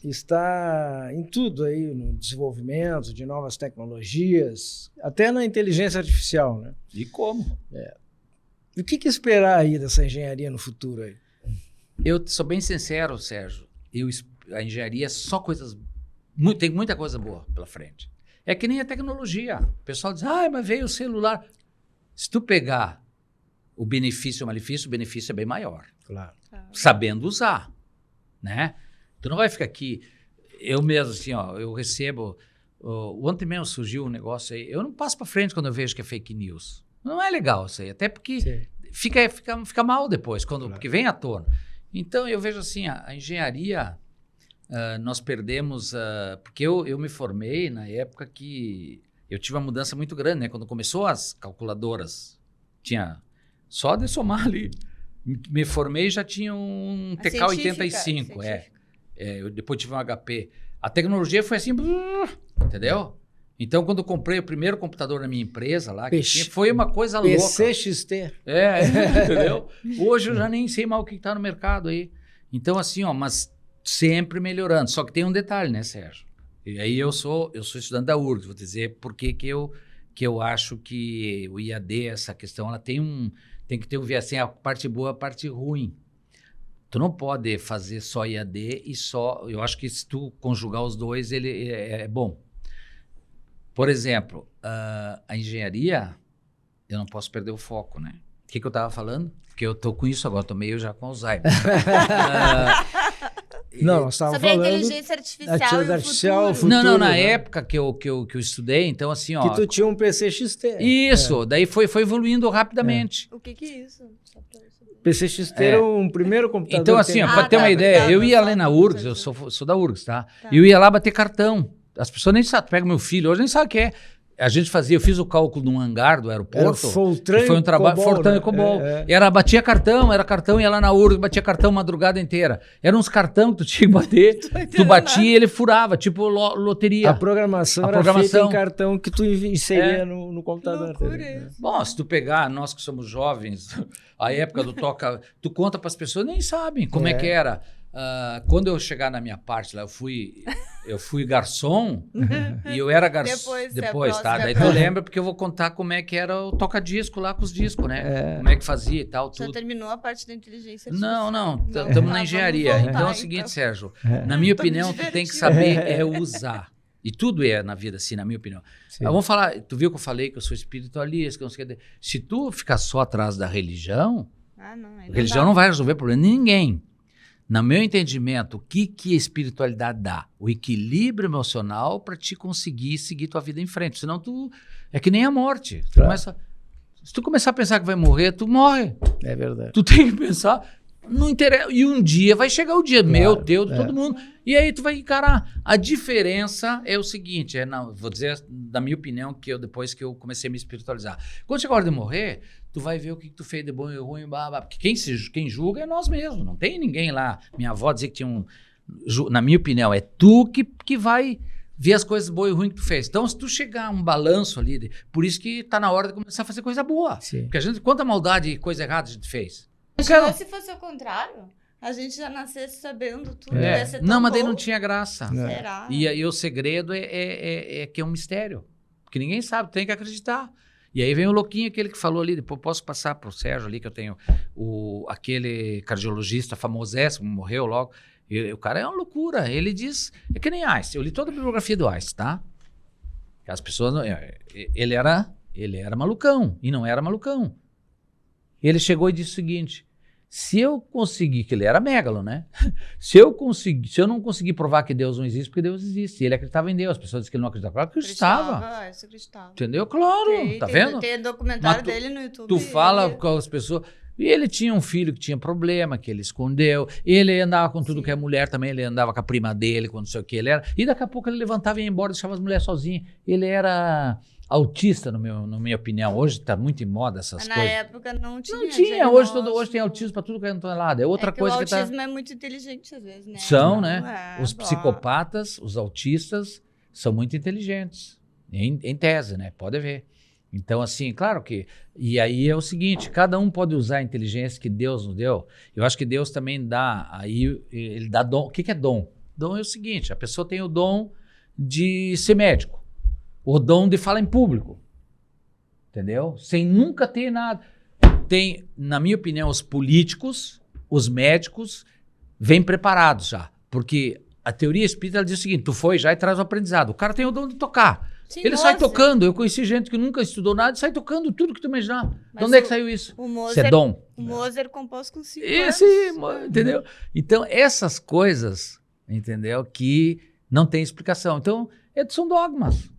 está em tudo aí, no desenvolvimento de novas tecnologias, até na inteligência artificial, né? E como? E o que esperar aí dessa engenharia no futuro aí? Eu sou bem sincero, Sérgio. A engenharia é só coisas... tem muita coisa boa pela frente. É que nem a tecnologia. O pessoal diz, mas veio o celular. Se tu pegar o benefício e o malefício, o benefício é bem maior. Claro. Sabendo usar, né? Tu não vai ficar aqui... Eu mesmo, assim, ó, eu recebo... ontem mesmo surgiu um negócio aí. Eu não passo para frente quando eu vejo que é fake news. Não é legal isso aí. Até porque fica mal depois, porque vem à tona. Então, eu vejo assim, a engenharia... nós perdemos... porque eu me formei na época que eu tive uma mudança muito grande, né? Quando começou as calculadoras, tinha só de somar ali. Me formei e já tinha um TK-85. Eu depois tive um HP. A tecnologia foi assim, entendeu? Então, quando eu comprei o primeiro computador na minha empresa lá, foi uma coisa louca. PCXT. Entendeu? Hoje eu já nem sei mal o que está no mercado aí. Então, assim, mas sempre melhorando. Só que tem um detalhe, né, Sérgio? E aí eu sou estudante da URGS, vou dizer por que eu acho que o IAD, essa questão, ela tem que ter um viés, assim, a parte boa, a parte ruim. Tu não pode fazer só IAD e só... Eu acho que se tu conjugar os dois, ele é bom. Por exemplo, a engenharia, eu não posso perder o foco, né? O que eu estava falando? Porque eu tô com isso agora, tô meio já com Alzheimer. Não, nós estávamos falando... Sobre a inteligência artificial e o futuro. Não, na época que eu estudei, então assim, ó... Que tu tinha um PCXT. Isso, daí foi evoluindo rapidamente. O que é isso? PCXT era um primeiro computador. Então assim, para ter uma ideia, eu ia lá na URGS, eu sou da URGS, tá? E eu ia lá bater cartão. As pessoas nem sabem, pega meu filho, hoje nem sabe o que é. Eu fiz o cálculo num hangar do aeroporto. Era Fortran foi um trabalho, Fortran e Cobol. Batia cartão, ia lá na URGS, batia cartão a madrugada inteira. Eram uns cartão que tu tinha que bater, tu batia e ele furava, tipo loteria. A programação era feita em cartão que tu inseria no computador. Bom, se tu pegar, nós que somos jovens, a época do toca, tu conta para as pessoas, nem sabem como é que era. Quando eu chegar na minha parte lá, eu fui garçom e eu era garçom depois, tá? Daí tu lembra, porque eu vou contar como é que era o toca-disco lá com os discos, né? Como é que fazia e tal, tudo. Já terminou a parte da inteligência artificial? Não, estamos na engenharia. Então é o seguinte, Sérgio, na minha opinião, tu tem que saber usar. E tudo é na vida assim, na minha opinião. Vamos falar, tu viu que eu falei que eu sou espiritualista, que eu não sei o que. Se tu ficar só atrás da religião, a religião não vai resolver problema de ninguém. No meu entendimento, o que a espiritualidade dá? O equilíbrio emocional para te conseguir seguir tua vida em frente. Senão é que nem a morte. Se tu começar a pensar que vai morrer, tu morre. É verdade. Tu tem que pensar, não interessa. E um dia vai chegar o dia, meu, teu, de todo mundo. E aí tu vai encarar. A diferença é o seguinte, vou dizer da minha opinião, depois que eu comecei a me espiritualizar. Quando chega a hora de morrer, tu vai ver o que tu fez de bom e ruim, porque quem julga é nós mesmos, não tem ninguém lá. Minha avó dizia que tinha na minha opinião, é tu que vai ver as coisas boas e ruins que tu fez. Então, se tu chegar a um balanço ali, por isso que tá na hora de começar a fazer coisa boa. Sim. Porque quanta maldade e coisa errada a gente fez. Se fosse o contrário, A gente já nascesse sabendo tudo. É. Ia ser tão Não, mas daí bom. não tinha graça. Será? E o segredo é que é um mistério. Porque ninguém sabe, tem que acreditar. E aí vem o louquinho, aquele que falou ali, depois posso passar para o Sérgio ali, que eu tenho aquele cardiologista famosíssimo, morreu logo. O cara é uma loucura. Ele diz, é que nem Einstein. Eu li toda a bibliografia do Einstein, tá? As pessoas, ele era malucão, e não era malucão. Ele chegou e disse o seguinte, se eu conseguir, que ele era megalo, né? Se eu não conseguir provar que Deus não existe, porque Deus existe. E ele acreditava em Deus. As pessoas dizem que ele não acreditava. Claro que acreditava. Isso acreditava. Entendeu? Claro, tá vendo? Tem documentário Mas dele no YouTube. Tu fala com as pessoas... E ele tinha um filho que tinha problema, que ele escondeu. Ele andava com tudo que é mulher também. Ele andava com a prima dele, com não sei o que ele era. E daqui a pouco ele levantava e ia embora, deixava as mulheres sozinhas. Ele era... autista, na minha opinião. Hoje está muito em moda essas Na coisas. época não tinha. Não tinha. Hoje tem autismo para tudo que é lado. É outra coisa que o autismo é muito inteligente às vezes, né? São, Não, né? Os psicopatas, os autistas, são muito inteligentes. Em tese, né? Pode ver. Então, assim, claro que... E aí é o seguinte, cada um pode usar a inteligência que Deus nos deu. Eu acho que Deus também dá... Aí ele dá dom. O que é dom? Dom é o seguinte, a pessoa tem o dom de ser médico. O dom de falar em público, entendeu? Sem nunca ter nada. Tem, na minha opinião, os políticos, os médicos, vêm preparados já. Porque a teoria espírita ela diz o seguinte, tu foi já e traz o aprendizado. O cara tem o dom de tocar. Sim, ele sai tocando. Eu conheci gente que nunca estudou nada e sai tocando tudo que tu imaginar. De onde é que saiu isso? Isso é dom. O Mozart compôs com 5 anos. Entendeu? Então, essas coisas, entendeu? Que não tem explicação. Então, são dogmas.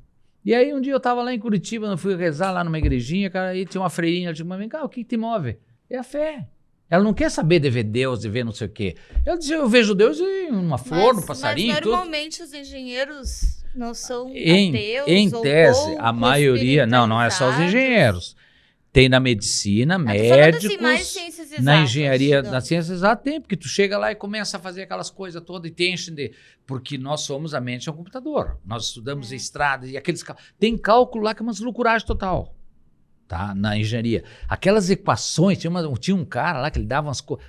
E aí um dia eu estava lá em Curitiba, eu fui rezar lá numa igrejinha, cara, aí tinha uma freirinha, ela disse, mas vem cá, o que te move? É a fé. Ela não quer saber de ver Deus, de ver não sei o quê. Ela disse, eu vejo Deus em uma flor, no passarinho, mas normalmente tudo. Os engenheiros não são ateus. Em tese, a maioria, não é só os engenheiros. Tem na medicina, médicos, assim, mais ciências exatas, na engenharia, não. na ciência exata tem, porque tu chega lá e começa a fazer aquelas coisas todas e te enchem de... Porque nós somos, a mente é um computador. Nós estudamos estradas e aqueles... Tem cálculo lá que é uma loucuragem total, tá? Na engenharia. Aquelas equações, tinha um cara lá que ele dava umas coisas...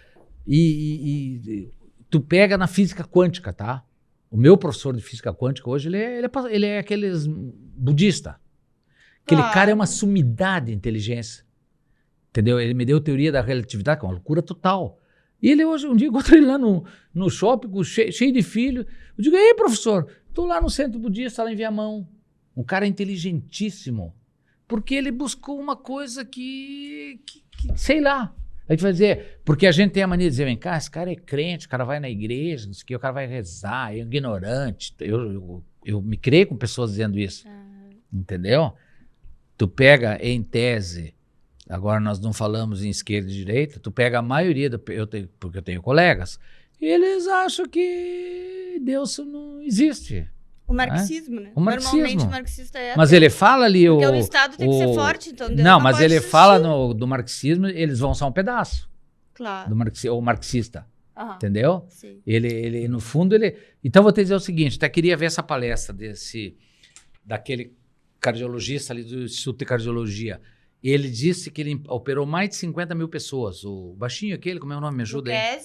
E tu pega na física quântica, tá? O meu professor de física quântica hoje, ele é aqueles budista. Aquele cara é uma sumidade de inteligência. Entendeu? Ele me deu teoria da relatividade, que é uma loucura total. E ele hoje, um dia, encontrei ele lá no shopping, cheio de filho. Eu digo, ei, professor, estou lá no centro budista, lá em Viamão. Um cara inteligentíssimo. Porque ele buscou uma coisa que sei lá. A gente vai dizer, porque a gente tem a mania de dizer, vem cá, esse cara é crente, o cara vai na igreja, não sei o que, o cara vai rezar, é ignorante. Eu me criei com pessoas dizendo isso. Entendeu? Tu pega em tese, agora nós não falamos em esquerda e direita, tu pega a maioria, porque eu tenho colegas, e eles acham que Deus não existe. O marxismo, né? O marxismo. Normalmente o marxista é... Mas ele fala ali... Porque o Estado tem que ser forte, então Deus não, mas pode ele existir. fala do marxismo, eles vão só um pedaço. Claro. O marxista. Aham. Entendeu? Sim. Ele, no fundo, ele... Então, vou te dizer o seguinte, até queria ver essa palestra daquele cardiologista ali do Instituto de Cardiologia. Ele disse que ele operou mais de 50 mil pessoas. O baixinho aquele, como é o nome? Me ajuda aí.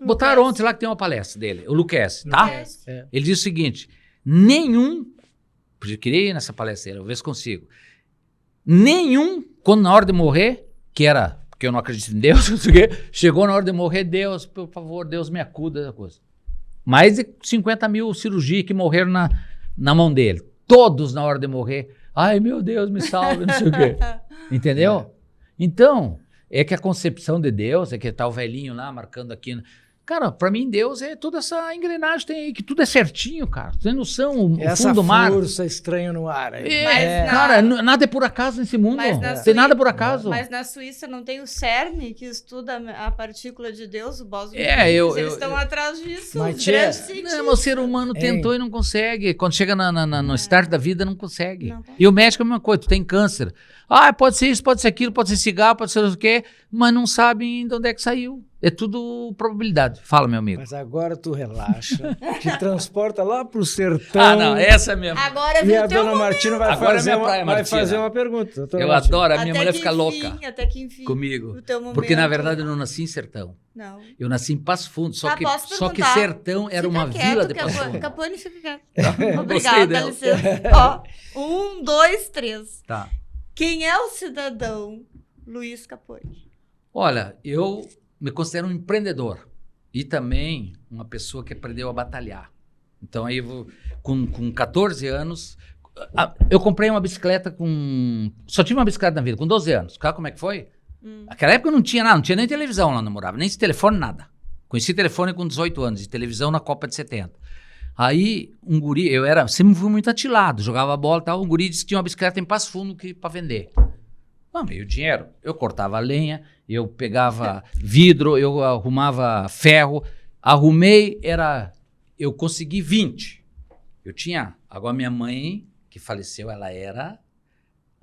Botaram ontem lá que tem uma palestra dele, o Luquezzi, tá? Ele disse o seguinte, eu queria ir nessa palestra dele, eu ver se consigo. Quando na hora de morrer, porque eu não acredito em Deus, chegou na hora de morrer, Deus, por favor, Deus me acuda. Coisa. Mais de 50 mil cirurgias que morreram na mão dele. Todos na hora de morrer. Ai, meu Deus, me salve, não sei o quê. Entendeu? Então, é que a concepção de Deus, é que tá o velhinho lá marcando aqui. Cara, pra mim Deus é toda essa engrenagem tem aí, que tudo é certinho, cara. Você tem noção, o fundo do mar. Essa força estranha no ar. Cara, nada é por acaso nesse mundo. Tem nada por acaso. Mas na Suíça não tem o CERN, que estuda a partícula de Deus, o bóson. Eles estão atrás disso. Mas o ser humano tentou e não consegue. Quando chega no start da vida, não consegue. E o médico é a mesma coisa, tu tem câncer. Pode ser isso, pode ser aquilo, pode ser cigarro, pode ser o quê, mas não sabe de onde é que saiu. É tudo probabilidade. Fala, meu amigo. Mas agora tu relaxa, te transporta lá pro sertão. Não, essa é a minha... Agora E viu a teu dona Martina vai, Agora é fazer, minha praia, vai Martina. fazer uma pergunta. doutora Eu Martina. adoro, a minha mulher fica louca Até que enfim. comigo. O teu momento. Porque, na verdade, eu não nasci em sertão. Não. Eu nasci em Passo Fundo, só que Posso sertão era Fica uma quieto, vila de Passo Fundo. Capone, fica quieto. Gostei Obrigada, dá dela. licença. Ó, 1, 2, 3. Tá. Quem é o cidadão Luiz Capone? Olha, eu me considero um empreendedor e também uma pessoa que aprendeu a batalhar. Então, aí, com 14 anos, eu comprei uma bicicleta com... Só tive uma bicicleta na vida, com 12 anos. Sabe como é que foi? Naquela época não tinha nada, não tinha nem televisão lá onde eu morava, nem esse telefone, nada. Conheci telefone com 18 anos, e televisão na Copa de 70. Aí, um guri, sempre fui muito atilado, jogava bola e tal, um guri disse que tinha uma bicicleta em Passo Fundo para vender. Não, meio dinheiro. Eu cortava lenha, eu pegava vidro, eu arrumava ferro. Eu consegui 20. Eu tinha, agora minha mãe, que faleceu,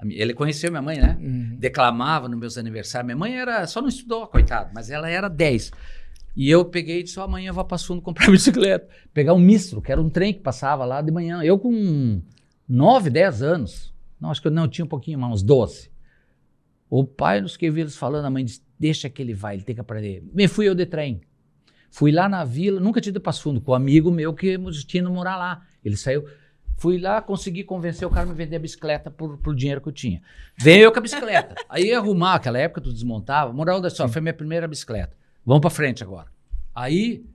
ele conheceu minha mãe, né? Declamava nos meus aniversários. Minha mãe só não estudou, coitado, mas ela era 10. E eu peguei e disse, amanhã eu vou para Fundo comprar bicicleta. Pegar um Mistro, que era um trem que passava lá de manhã. Eu com 9, 10 anos. Não, acho que eu não tinha um pouquinho mais, uns 12. O pai nos que viu eles falando, a mãe disse, deixa que ele vai, ele tem que aprender. Bem, fui eu de trem. Fui lá na vila, nunca tinha ido para Passo Fundo, com um amigo meu que tinha ido morar lá. Ele saiu, fui lá, consegui convencer o cara a me vender a bicicleta por dinheiro que eu tinha. Veio eu com a bicicleta. Aí ia arrumar, aquela época tu desmontava, moral da história, foi minha primeira bicicleta. Vamos para frente agora. Aí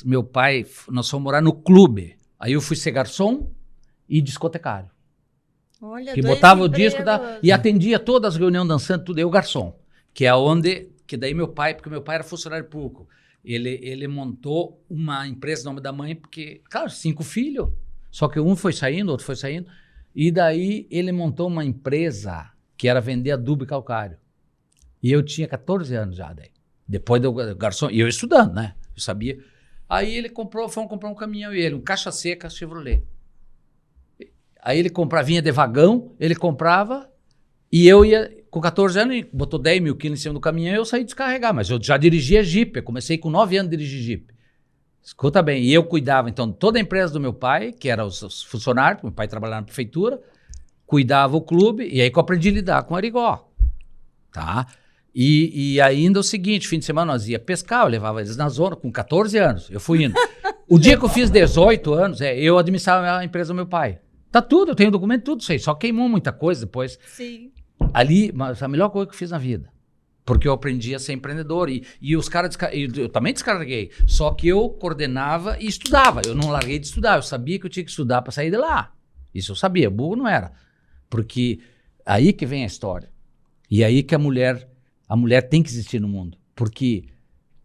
meu pai, nós fomos morar no clube. Aí eu fui ser garçom e discotecário. Olha, Que botava o disco e atendia todas as reuniões dançando, tudo. Eu, garçom. Que daí porque meu pai era funcionário público. Ele montou uma empresa no nome da mãe, porque, claro, 5 filhos. Só que um foi saindo, outro foi saindo. E daí ele montou uma empresa que era vender adubo e calcário. E eu tinha 14 anos já daí. Depois do garçom, e eu estudando, né? Eu sabia. Aí fomos comprar um caminhão e um caixa seca Chevrolet. Aí ele vinha de vagão, ele comprava, e eu ia, com 14 anos, botou 10 mil quilos em cima do caminhão e eu saí descarregar. Mas eu já dirigia Jeep, eu comecei com 9 anos a dirigir Jeep. Escuta bem, e eu cuidava, então, toda a empresa do meu pai, que era os funcionários, meu pai trabalhava na prefeitura, cuidava o clube, e aí que eu aprendi a lidar com Arigó. Tá? E ainda o seguinte, fim de semana nós ia pescar, eu levava eles na zona, com 14 anos, eu fui indo. O dia que eu fiz 18 anos, eu administrava a empresa do meu pai. Tá tudo, eu tenho documento, tudo isso aí, só queimou muita coisa depois. Sim. Ali, mas a melhor coisa que eu fiz na vida, porque eu aprendi a ser empreendedor e os caras, eu também descarreguei, só que eu coordenava e estudava, eu não larguei de estudar, eu sabia que eu tinha que estudar para sair de lá, isso eu sabia, burro não era, porque aí que vem a história, e aí que a mulher tem que existir no mundo, porque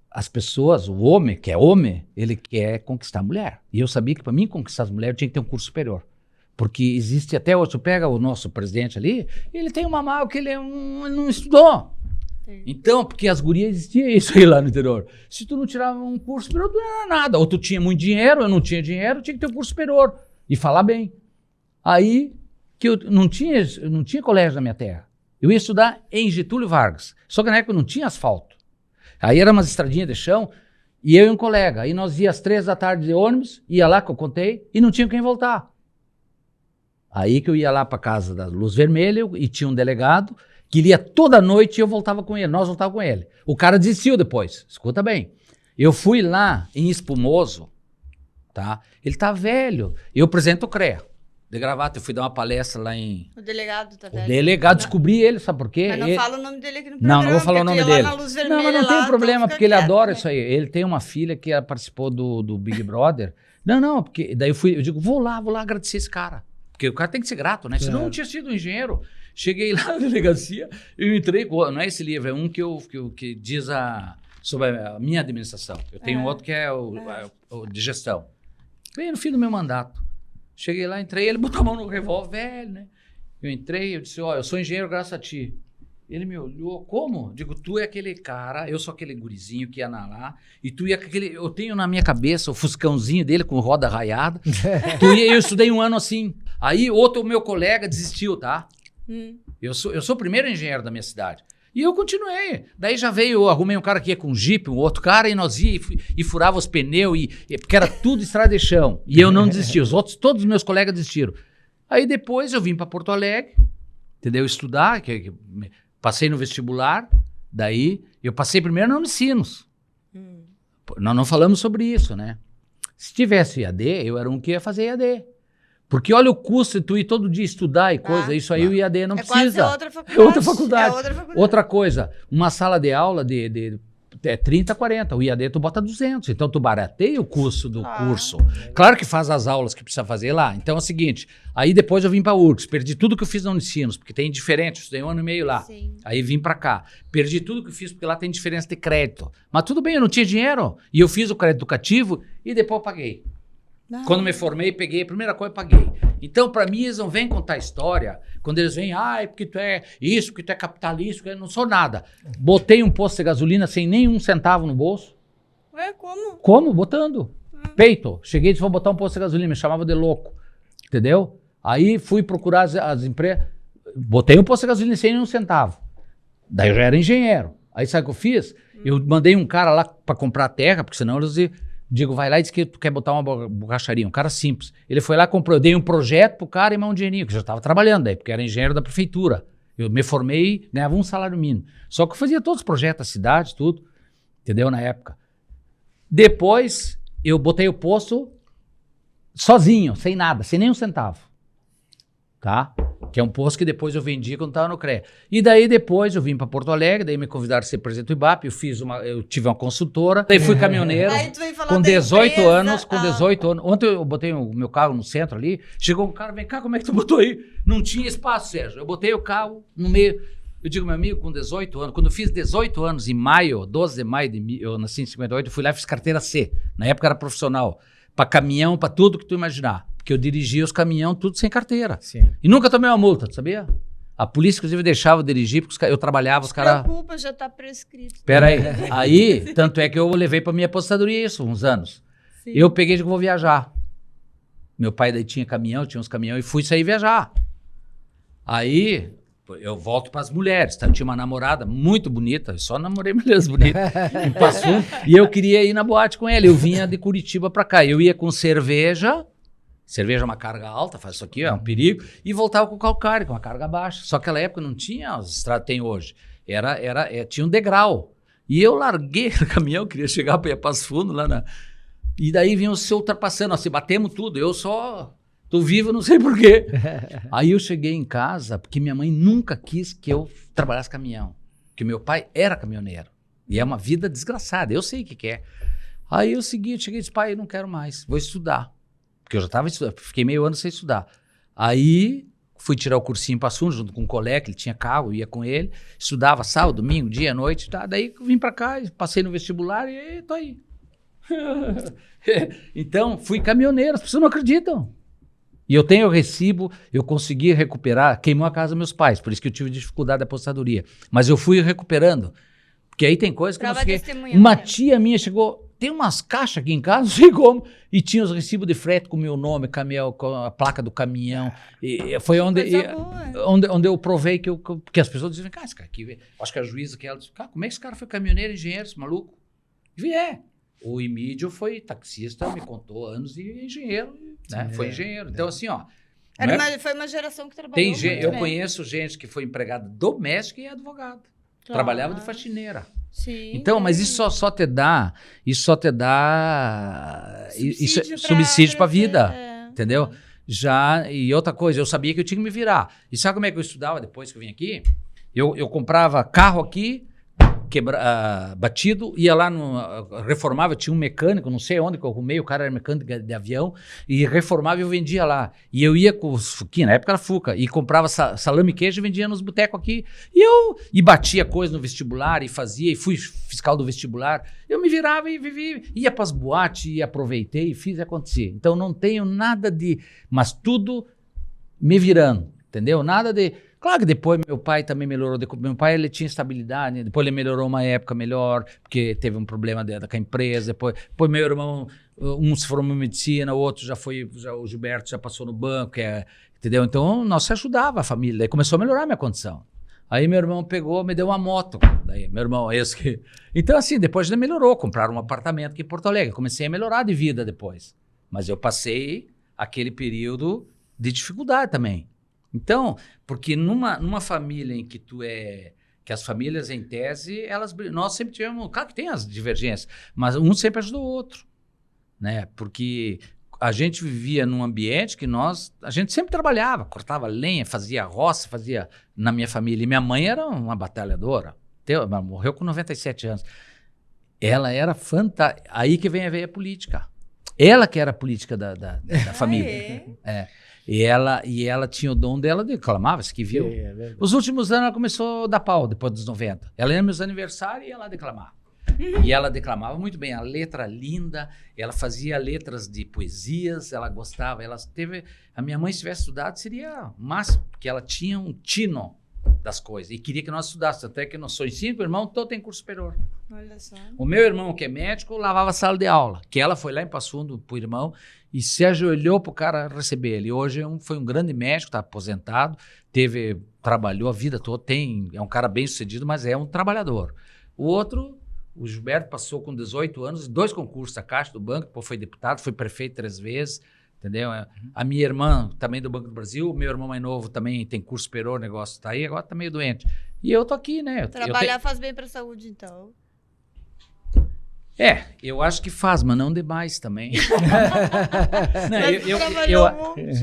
as pessoas, o homem, que é homem, ele quer conquistar a mulher, e eu sabia que para mim conquistar as mulheres eu tinha que ter um curso superior. Porque existe até hoje, tu pega o nosso presidente ali, ele tem uma mal que ele não estudou. Sim. Então, porque as gurias existia isso aí lá no interior. Se tu não tirava um curso superior, tu não era nada. Ou tu tinha muito dinheiro, eu não tinha dinheiro, eu tinha que ter um curso superior. E falar bem. Aí, que eu não tinha colégio na minha terra. Eu ia estudar em Getúlio Vargas. Só que na época não tinha asfalto. Aí eram umas estradinhas de chão, e eu e um colega. Aí nós ia às 3 da tarde de ônibus, ia lá que eu contei, e não tinha quem voltar. Aí que eu ia lá para casa da Luz Vermelha e tinha um delegado que ele ia toda noite e eu voltava com ele, nós voltávamos com ele. O cara desistiu depois, escuta bem. Eu fui lá em Espumoso, tá? Ele tá velho. Eu apresento o CREA, de gravata. Eu fui dar uma palestra lá em... O delegado tá velho. O delegado, descobri ele, sabe por quê? Mas não fala o nome dele aqui no programa. Não, não vou falar o nome dele. Lá na Luz Vermelha, mas não tem problema, porque ele adora né? isso aí. Ele tem uma filha que participou do Big Brother. Não, porque daí eu digo, vou lá agradecer esse cara. Porque o cara tem que ser grato, né? Senão eu não tinha sido um engenheiro. Cheguei lá na delegacia, eu entrei, não é esse livro, é um que diz sobre a minha administração. Eu tenho outro que é o de gestão. Bem no fim do meu mandato. Cheguei lá, entrei, ele botou a mão no revólver, velho, né? Eu entrei, eu disse, eu sou engenheiro graças a ti. Ele me olhou, como? Digo, tu é aquele cara, eu sou aquele gurizinho que ia lá, e tu ia aquele, eu tenho na minha cabeça o fuscãozinho dele com roda raiada, eu estudei um ano assim. Aí meu colega desistiu, tá? Eu sou o primeiro engenheiro da minha cidade. E eu continuei. Daí já veio, eu arrumei um cara que ia com Jeep, um outro cara, e nós ia e furava os pneus, porque era tudo estrada de chão. E eu não desisti. Todos os meus colegas desistiram. Aí depois eu vim para Porto Alegre, entendeu? Estudar, passei no vestibular, daí eu passei primeiro no Unicinos. Nós não falamos sobre isso, né? Se tivesse EAD, eu era um que ia fazer EAD. Porque olha o custo de tu ir todo dia estudar e coisa, isso aí o IAD não precisa. Outra faculdade. É outra faculdade. É outra faculdade. Outra coisa, uma sala de aula de 30, 40, o IAD tu bota 200, então tu barateia o custo do curso. Claro que faz as aulas que precisa fazer lá. Então é o seguinte, aí depois eu vim para a URGS, perdi tudo que eu fiz na Unicinos, porque tem diferente, eu estudei 1 ano e meio lá. Sim. Aí vim para cá, perdi tudo que eu fiz, porque lá tem diferença de crédito. Mas tudo bem, eu não tinha dinheiro, e eu fiz o crédito educativo e depois eu paguei. Quando me formei, peguei, a primeira coisa, paguei. Então, para mim, eles não vêm contar história. Quando eles vêm, é porque tu é isso, porque tu é capitalista, porque eu não sou nada. Botei um posto de gasolina sem nenhum centavo no bolso. Ué, como? Como? Botando. Peito. Cheguei e disse, vou botar um posto de gasolina, me chamava de louco. Entendeu? Aí fui procurar as empresas, botei um posto de gasolina sem nenhum centavo. Daí eu já era engenheiro. Aí sabe o que eu fiz? Eu mandei um cara lá para comprar terra, porque senão eles digo, vai lá e diz que tu quer botar uma borracharia, um cara simples. Ele foi lá, comprou, eu dei um projeto pro cara e mais um dinheirinho, que eu já estava trabalhando daí, porque era engenheiro da prefeitura. Eu me formei, ganhava um salário mínimo. Só que eu fazia todos os projetos da cidade, tudo, entendeu, na época. Depois, eu botei o posto sozinho, sem nada, sem nenhum centavo, tá? Que é um posto que depois eu vendi quando estava no CREA. E daí depois eu vim para Porto Alegre, daí me convidaram a ser presidente do IBAP, eu tive uma consultora, daí fui caminhoneiro, Aí tu veio falar com da 18 empresa. anos, com 18 anos. Ontem eu botei o meu carro no centro ali, chegou um cara, vem cá, como é que tu botou aí? Não tinha espaço, Sérgio. Eu botei o carro no meio. Eu digo, meu amigo, com 18 anos, quando eu fiz 18 anos, em maio, 12 de maio, eu nasci em 58, eu fui lá e fiz carteira C. Na época era profissional, para caminhão, para tudo que tu imaginar. Porque eu dirigia os caminhões tudo sem carteira. Sim. E nunca tomei uma multa, tu sabia? A polícia, inclusive, deixava eu dirigir, porque eu trabalhava, os caras... Não se preocupa, já tá prescrito. Pera aí. Aí, tanto é que eu levei pra minha aposentadoria isso, uns anos. Sim. Eu peguei e digo, vou viajar. Meu pai daí tinha caminhão, tinha uns caminhões, e fui sair viajar. Aí, eu volto pras mulheres, tá? Eu tinha uma namorada muito bonita, eu só namorei mulheres bonitas, em Passo Fundo, e eu queria ir na boate com ela. Eu vinha de Curitiba pra cá, eu ia com cerveja é uma carga alta, faz isso aqui, é um perigo, e voltava com calcário, com uma carga baixa. Só que naquela época não tinha as estradas que tem hoje, tinha um degrau. E eu larguei o caminhão, queria chegar para ir a Passo Fundo, e daí vinha o seu ultrapassando, nós se batemos tudo, eu só tô vivo, não sei porquê. Aí eu cheguei em casa, porque minha mãe nunca quis que eu trabalhasse caminhão, porque meu pai era caminhoneiro, e é uma vida desgraçada, eu sei o que é. Aí eu cheguei e disse, pai, eu não quero mais, vou estudar. Porque eu já estava estudando, fiquei meio ano sem estudar. Aí fui tirar o cursinho em Passo Fundo, junto com um colega, ele tinha carro, eu ia com ele, estudava sábado, domingo, dia, noite, tá? Daí vim para cá, passei no vestibular e tô aí. Então, fui caminhoneiro, as pessoas não acreditam. E eu tenho o recibo, eu consegui recuperar, queimou a casa dos meus pais, por isso que eu tive dificuldade da aposentadoria. Mas eu fui recuperando, porque aí tem coisa que eu não sei. Uma tia minha chegou... Tem umas caixas aqui em casa, não sei como, e tinha os recibos de frete com o meu nome, com a placa do caminhão. E foi onde eu provei que as pessoas dizem, esse cara aqui, acho que a juíza que ela disse, como é que esse cara foi caminhoneiro, engenheiro, esse maluco? O Emílio foi taxista, me contou anos de engenheiro, né? Foi engenheiro. Então, assim, ó. Foi uma geração que trabalhou muito, eu conheço gente que foi empregada doméstica e advogado. Trabalhava de faxineira. Sim, então, mas isso só te dá subsídio para a vida, entendeu? E outra coisa, eu sabia que eu tinha que me virar. E sabe como é que eu estudava depois que eu vim aqui? Eu comprava carro aqui, batido, ia lá, reformava, tinha um mecânico, não sei onde que eu arrumei, o cara era mecânico de avião, e reformava e eu vendia lá. E eu ia com os Fuquinha, na época era Fuca, e comprava salame e queijo e vendia nos botecos aqui. E batia coisa no vestibular, e fazia, e fui fiscal do vestibular. Eu me virava e vivia, ia para as boates, e aproveitei, e fiz acontecer. Então não tenho nada mas tudo me virando, entendeu? Nada de... Claro que depois meu pai também melhorou. Meu pai, ele tinha estabilidade, né? Depois ele melhorou uma época melhor, porque teve um problema com a empresa. Depois meu irmão, um se formou em medicina, o outro o Gilberto já passou no banco, entendeu? Então, nós se ajudava a família. Daí começou a melhorar a minha condição. Aí meu irmão pegou, me deu uma moto. Daí, meu irmão, esse que... Então, assim, depois ainda melhorou. Compraram um apartamento aqui em Porto Alegre. Comecei a melhorar de vida depois. Mas eu passei aquele período de dificuldade também. Então, porque numa família em que que as famílias, em tese, nós sempre tivemos... Claro que tem as divergências, mas um sempre ajudou o outro, né? Porque a gente vivia num ambiente que a gente sempre trabalhava, cortava lenha, fazia roça, na minha família. E minha mãe era uma batalhadora, morreu com 97 anos. Ela era fantástica. Aí que vem a veia política. Ela que era a política da família. É. E ela tinha o dom dela de clamava, escreveu. Os últimos anos ela começou a dar pau, depois dos 90. Ela ia nos meus aniversários e ela declamava. E ela declamava muito bem, a letra linda, ela fazia letras de poesias, ela gostava, a minha mãe, se tivesse estudado, seria o máximo, porque ela tinha um tino das coisas e queria que nós estudássemos, até que nós somos 5 irmãos, todos têm curso superior. Olha só. O meu irmão, que é médico, lavava a sala de aula, que ela foi lá em Passo Fundo pro irmão e se ajoelhou pro cara receber ele. Hoje foi um grande médico, está aposentado, trabalhou a vida toda, é um cara bem sucedido, mas é um trabalhador. O outro... O Gilberto passou com 18 anos, 2 concursos da Caixa do Banco, depois foi deputado, foi prefeito 3 vezes, entendeu? A minha irmã, também do Banco do Brasil, o meu irmão mais novo também tem curso superior, o negócio tá aí, agora tá meio doente. E eu tô aqui, né? Trabalhar faz bem pra saúde, então. Eu acho que faz, mas não demais também.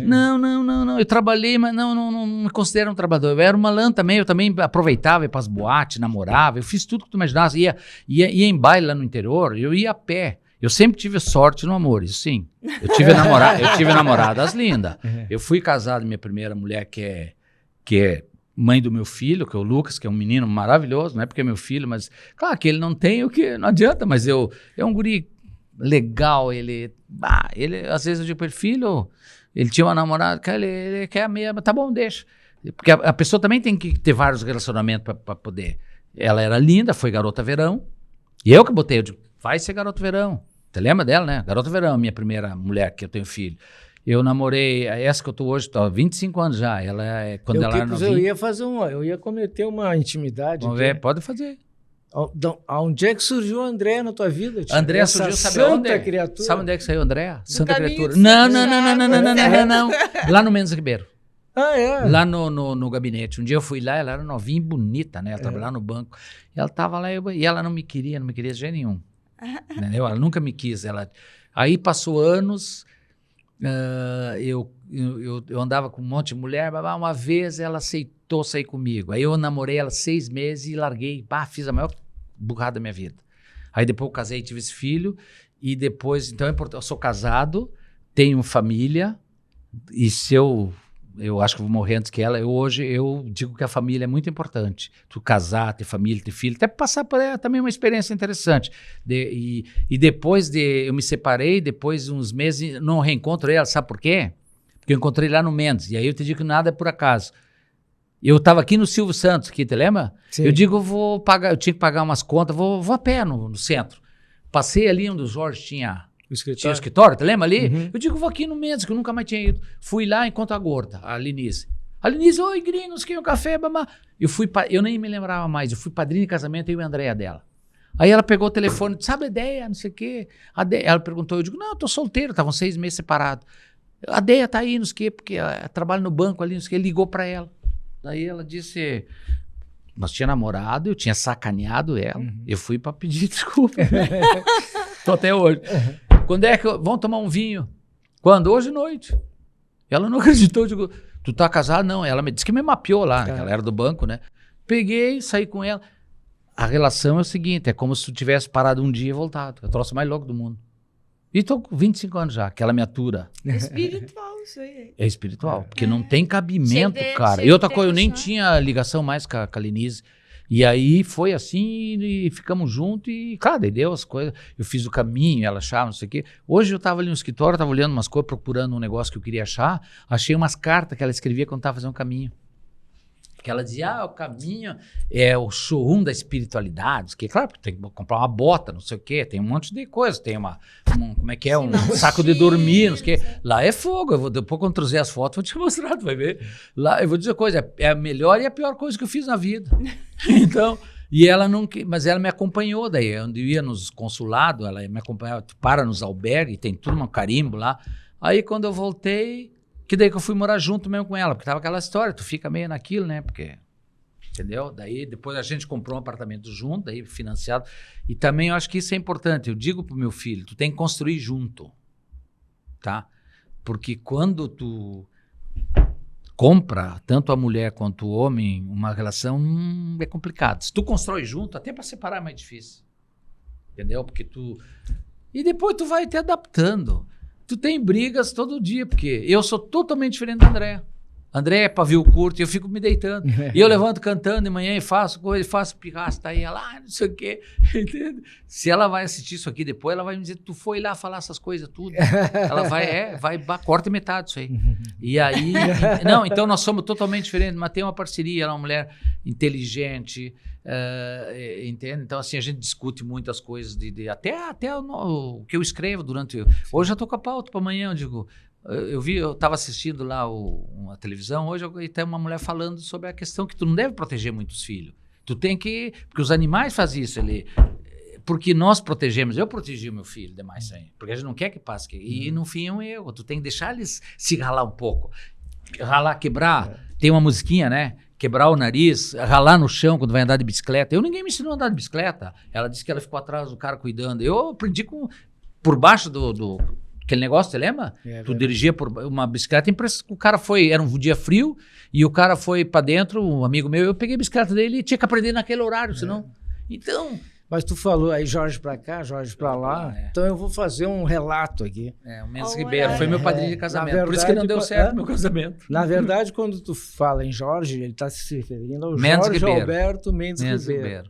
Não, eu trabalhei, mas não me considero um trabalhador. Eu era uma lã também, eu também aproveitava, ia para as boates, namorava, eu fiz tudo que tu imaginasse. Ia em baile lá no interior, eu ia a pé. Eu sempre tive sorte no amor, isso sim. Eu tive namoradas lindas. Eu fui casado, minha primeira mulher, que é mãe do meu filho, que é o Lucas, que é um menino maravilhoso, não é porque é meu filho, mas claro que ele não tem o que, não adianta, mas é um guri legal, ele às vezes eu digo para ele, filho, ele tinha uma namorada, ele quer a mesma, tá bom, deixa, porque a pessoa também tem que ter vários relacionamentos para poder, ela era linda, foi garota verão, e eu que botei, eu digo, vai ser garota verão, você lembra dela, né? Garota verão, minha primeira mulher que eu tenho filho. Eu namorei, essa que eu tô hoje, tô há 25 anos já. Ela quando ela era novinha. Eu ia cometer uma intimidade. Vamos ver, pode fazer. Onde é que surgiu a Andréa na tua vida? Andréa surgiu, sabe onde? Criatura. Sabe onde é que saiu a Andréa? Santa Criatura. Não. Lá no Mendes Ribeiro. Ah, é? Lá no gabinete. Um dia eu fui lá, ela era novinha e bonita, né? Ela trabalhava no banco. E ela tava lá e ela não me queria de jeito nenhum. Entendeu? Ela nunca me quis. Aí passou anos... eu andava com um monte de mulher, uma vez ela aceitou sair comigo. Aí eu namorei ela 6 meses e larguei. Fiz a maior burrada da minha vida. Aí depois eu casei, tive esse filho. E depois, então eu sou casado, tenho família. E se eu acho que vou morrer antes que ela. Hoje eu digo que a família é muito importante. Tu casar, ter família, ter filho, até passar por ela também é uma experiência interessante. E depois eu me separei, depois de uns meses, não reencontro ela, sabe por quê? Porque eu encontrei lá no Mendes, e aí eu te digo que nada é por acaso. Eu estava aqui no Silvio Santos, aqui, te lembra? Sim. Eu digo, eu tinha que pagar umas contas, vou a pé no centro. Passei ali onde o Jorge tinha o escritório, te lembra ali? Uhum. Eu digo, vou aqui no Mendes, que eu nunca mais tinha ido. Fui lá, encontro a gorda, a Linice. A Linice, oi, gringos, quer um café, babá? Eu nem me lembrava mais, eu fui padrinho de casamento, eu e a Andréa dela. Aí ela pegou o telefone, sabe a ideia, não sei o quê. Ela perguntou, eu digo, não, eu tô solteiro, estavam 6 meses separados. A Deia tá aí, não sei o quê, porque trabalha no banco ali, não sei o quê, ligou pra ela. Daí ela disse... Nós tínhamos namorado, eu tinha sacaneado ela, eu fui pra pedir desculpa. Tô até hoje. Quando é que vamos tomar um vinho? Quando? Hoje à noite. Ela não acreditou, eu digo, tu tá casado? Não, ela me disse que me mapeou lá, ela era do banco, né? Peguei, saí com ela. A relação é o seguinte, é como se tu tivesse parado um dia e voltado. É o troço mais louco do mundo. E tô com 25 anos já, que ela me atura. É espiritual isso aí. É espiritual, porque não tem cabimento, cara. E outra coisa, eu nem tinha ligação mais com a Linize. E aí foi assim, e ficamos juntos, e claro, daí deu as coisas. Eu fiz o caminho, ela achava, não sei o quê. Hoje eu tava ali no escritório, tava olhando umas coisas, procurando um negócio que eu queria achar. Achei umas cartas que ela escrevia quando tava fazendo o caminho. Que ela dizia, o caminho é o showroom da espiritualidade. Que, claro, tem que comprar uma bota, não sei o quê, tem um monte de coisa. Tem como é que é? Sim, Um saco de dormir, não sei o quê. Lá é fogo. Depois, quando trazer as fotos, vou te mostrar, tu vai ver. Lá, eu vou dizer uma coisa, é a melhor e a pior coisa que eu fiz na vida. Então, mas ela me acompanhou daí. Onde eu ia nos consulados, ela me acompanhava, para nos albergues, tem tudo um carimbo lá. Aí, quando eu voltei, que daí que eu fui morar junto mesmo com ela, porque tava aquela história, tu fica meio naquilo, né? Porque, entendeu? Daí depois a gente comprou um apartamento junto, daí financiado. E também eu acho que isso é importante. Eu digo pro meu filho, tu tem que construir junto, tá? Porque quando tu compra, tanto a mulher quanto o homem, uma relação é complicado. Se tu constrói junto, até para separar é mais difícil. Entendeu? Porque e depois tu vai te adaptando. Tu tem brigas todo dia, porque eu sou totalmente diferente da Andréa. André é pavio curto e eu fico me deitando. E eu levanto cantando de manhã e faço coisa, faço pirraça, tá aí ela, não sei o quê. Entende? Se ela vai assistir isso aqui depois, ela vai me dizer, tu foi lá falar essas coisas tudo. Ela corta metade disso aí. E aí, não, então nós somos totalmente diferentes, mas tem uma parceria, ela é uma mulher inteligente, entende? Então assim, a gente discute muitas coisas, até o que eu escrevo durante... Hoje eu tô com a pauta para amanhã, eu digo... Eu estava assistindo lá uma televisão hoje e tem uma mulher falando sobre a questão que tu não deve proteger muito os filhos. Tu tem que... Porque os animais fazem isso. Porque nós protegemos. Eu protegi o meu filho demais aí. Porque a gente não quer que passe. E no fim é um erro. Tu tem que deixar eles se ralar um pouco. Ralar, quebrar. Tem uma musiquinha, né? Quebrar o nariz, ralar no chão quando vai andar de bicicleta. Ninguém me ensinou a andar de bicicleta. Ela disse que ela ficou atrás do cara cuidando. Eu aprendi por baixo aquele negócio, você lembra? Tu dirigia por uma bicicleta, o cara era um dia frio, e o cara foi pra dentro, um amigo meu, eu peguei a bicicleta dele e tinha que aprender naquele horário, senão... Então... Mas tu falou aí Jorge pra cá, Jorge pra lá, então eu vou fazer um relato aqui. O Mendes Ribeiro foi meu padrinho de casamento, verdade, por isso que não deu certo meu casamento. Na verdade, quando tu fala em Jorge, ele tá se referindo ao Mendes Jorge Ribeiro. Alberto Mendes Ribeiro.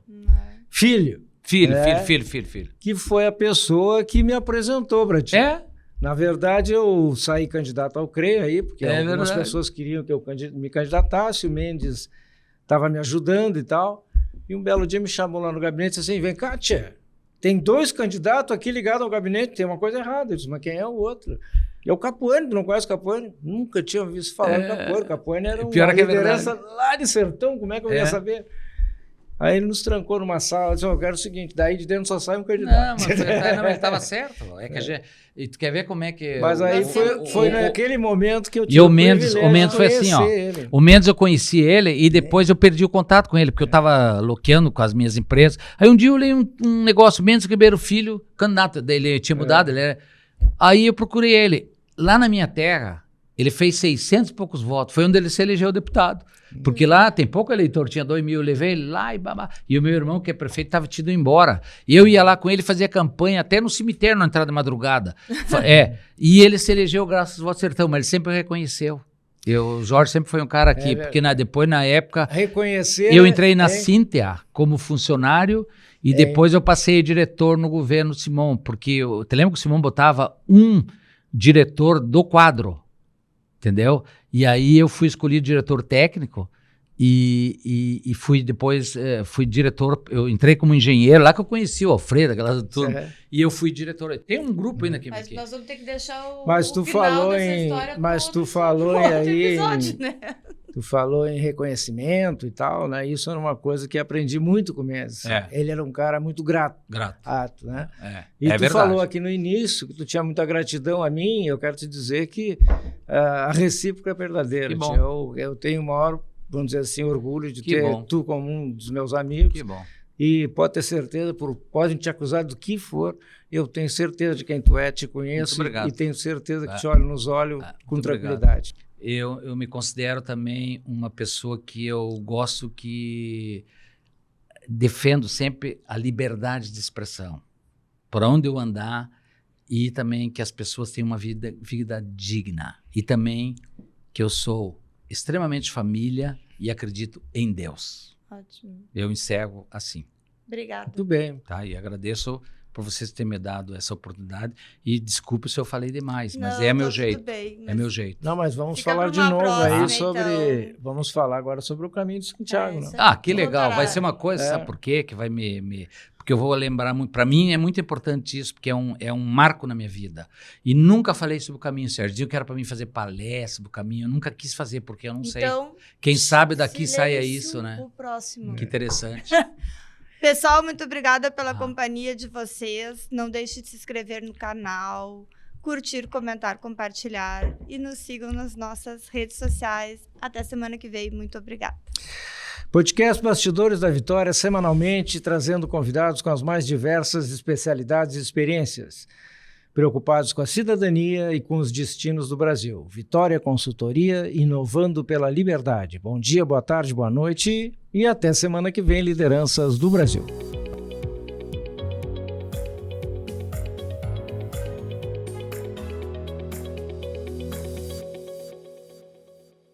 Filho. Que foi a pessoa que me apresentou pra ti. Na verdade, eu saí candidato ao CREA aí, porque algumas pessoas queriam que eu me candidatasse, o Mendes estava me ajudando e tal. E um belo dia me chamou lá no gabinete e disse assim, vem cá, tia, tem 2 candidatos aqui ligados ao gabinete, tem uma coisa errada. Eu disse, mas quem é o outro? E é o Capuani, tu não conhece o Capuani? Nunca tinha visto falar do Capuani. O Capuani era uma liderança lá de Sertão, como é que eu ia saber? Aí ele nos trancou numa sala, disse, eu quero o seguinte, daí de dentro só sai um candidato. Não, mas ele estava certo. E tu quer ver como é que... Mas aí foi naquele momento que eu tive o Mendes foi assim, ó. Ele. O Mendes eu conheci ele e depois eu perdi o contato com ele, porque eu estava loqueando com as minhas empresas. Aí um dia eu li um negócio, Mendes Ribeiro Filho, candidato dele, tinha mudado, Aí eu procurei ele. Lá na minha terra, ele fez 600 e poucos votos, foi onde ele se elegeu deputado. Porque lá tem pouco eleitor, tinha 2 mil, eu levei ele lá e babá. E o meu irmão, que é prefeito, estava tido embora. E eu ia lá com ele, fazia campanha até no cemitério na entrada de madrugada. E ele se elegeu graças ao voto sertão, mas ele sempre reconheceu. O Jorge sempre foi um cara que, porque depois, na época, eu entrei na Cíntia como funcionário e depois eu passei diretor no governo Simão, porque te lembra que o Simão botava um diretor do quadro, entendeu? E aí eu fui escolhido diretor técnico e fui depois, fui diretor, eu entrei como engenheiro, lá que eu conheci o Alfredo, aquela turma, e eu fui diretor. Tem um grupo ainda aqui. Mas nós vamos ter que deixar tu falou Tu falou em reconhecimento e tal, né? Isso era uma coisa que aprendi muito com o Mendes. Ele era um cara muito grato. Né? E tu falou aqui no início que tu tinha muita gratidão a mim, eu quero te dizer que a recíproca é verdadeira. Eu tenho o maior, vamos dizer assim, orgulho de ter tu como um dos meus amigos. Que bom. E pode ter certeza, podem te acusar do que for, eu tenho certeza de quem tu é, te conheço e tenho certeza que te olho nos olhos com tranquilidade. Eu me considero também uma pessoa que eu gosto, que defendo sempre a liberdade de expressão, por onde eu andar, e também que as pessoas tenham uma vida digna, e também que eu sou extremamente família e acredito em Deus. Ótimo. Eu encerro assim. Obrigada. Muito bem. Tá? E agradeço por vocês terem me dado essa oportunidade. E desculpe se eu falei demais, mas Não, é tá meu tudo jeito. bem, É mas meu jeito. Não, mas vamos Fica falar pra de uma novo próxima, aí sobre... então. Vamos falar agora sobre o caminho de Santiago, né? isso. Ah, que legal. Voltará. Vai ser uma coisa, sabe por quê? Que vai Porque eu vou lembrar muito. Para mim é muito importante isso, porque é um marco na minha vida. E nunca falei sobre o caminho certo. Diziam que era para mim fazer palestra do caminho. Eu nunca quis fazer, porque eu não sei. Então, Quem sabe daqui saia silêncio, isso, né? O próximo. Que interessante. Pessoal, muito obrigada pela Ah. companhia de vocês. Não deixe de se inscrever no canal, curtir, comentar, compartilhar e nos sigam nas nossas redes sociais. Até semana que vem. Muito obrigada. Podcast Bastidores da Vitória, semanalmente trazendo convidados com as mais diversas especialidades e experiências, preocupados com a cidadania e com os destinos do Brasil. Vitória Consultoria, inovando pela liberdade. Bom dia, boa tarde, boa noite e até semana que vem, Lideranças do Brasil.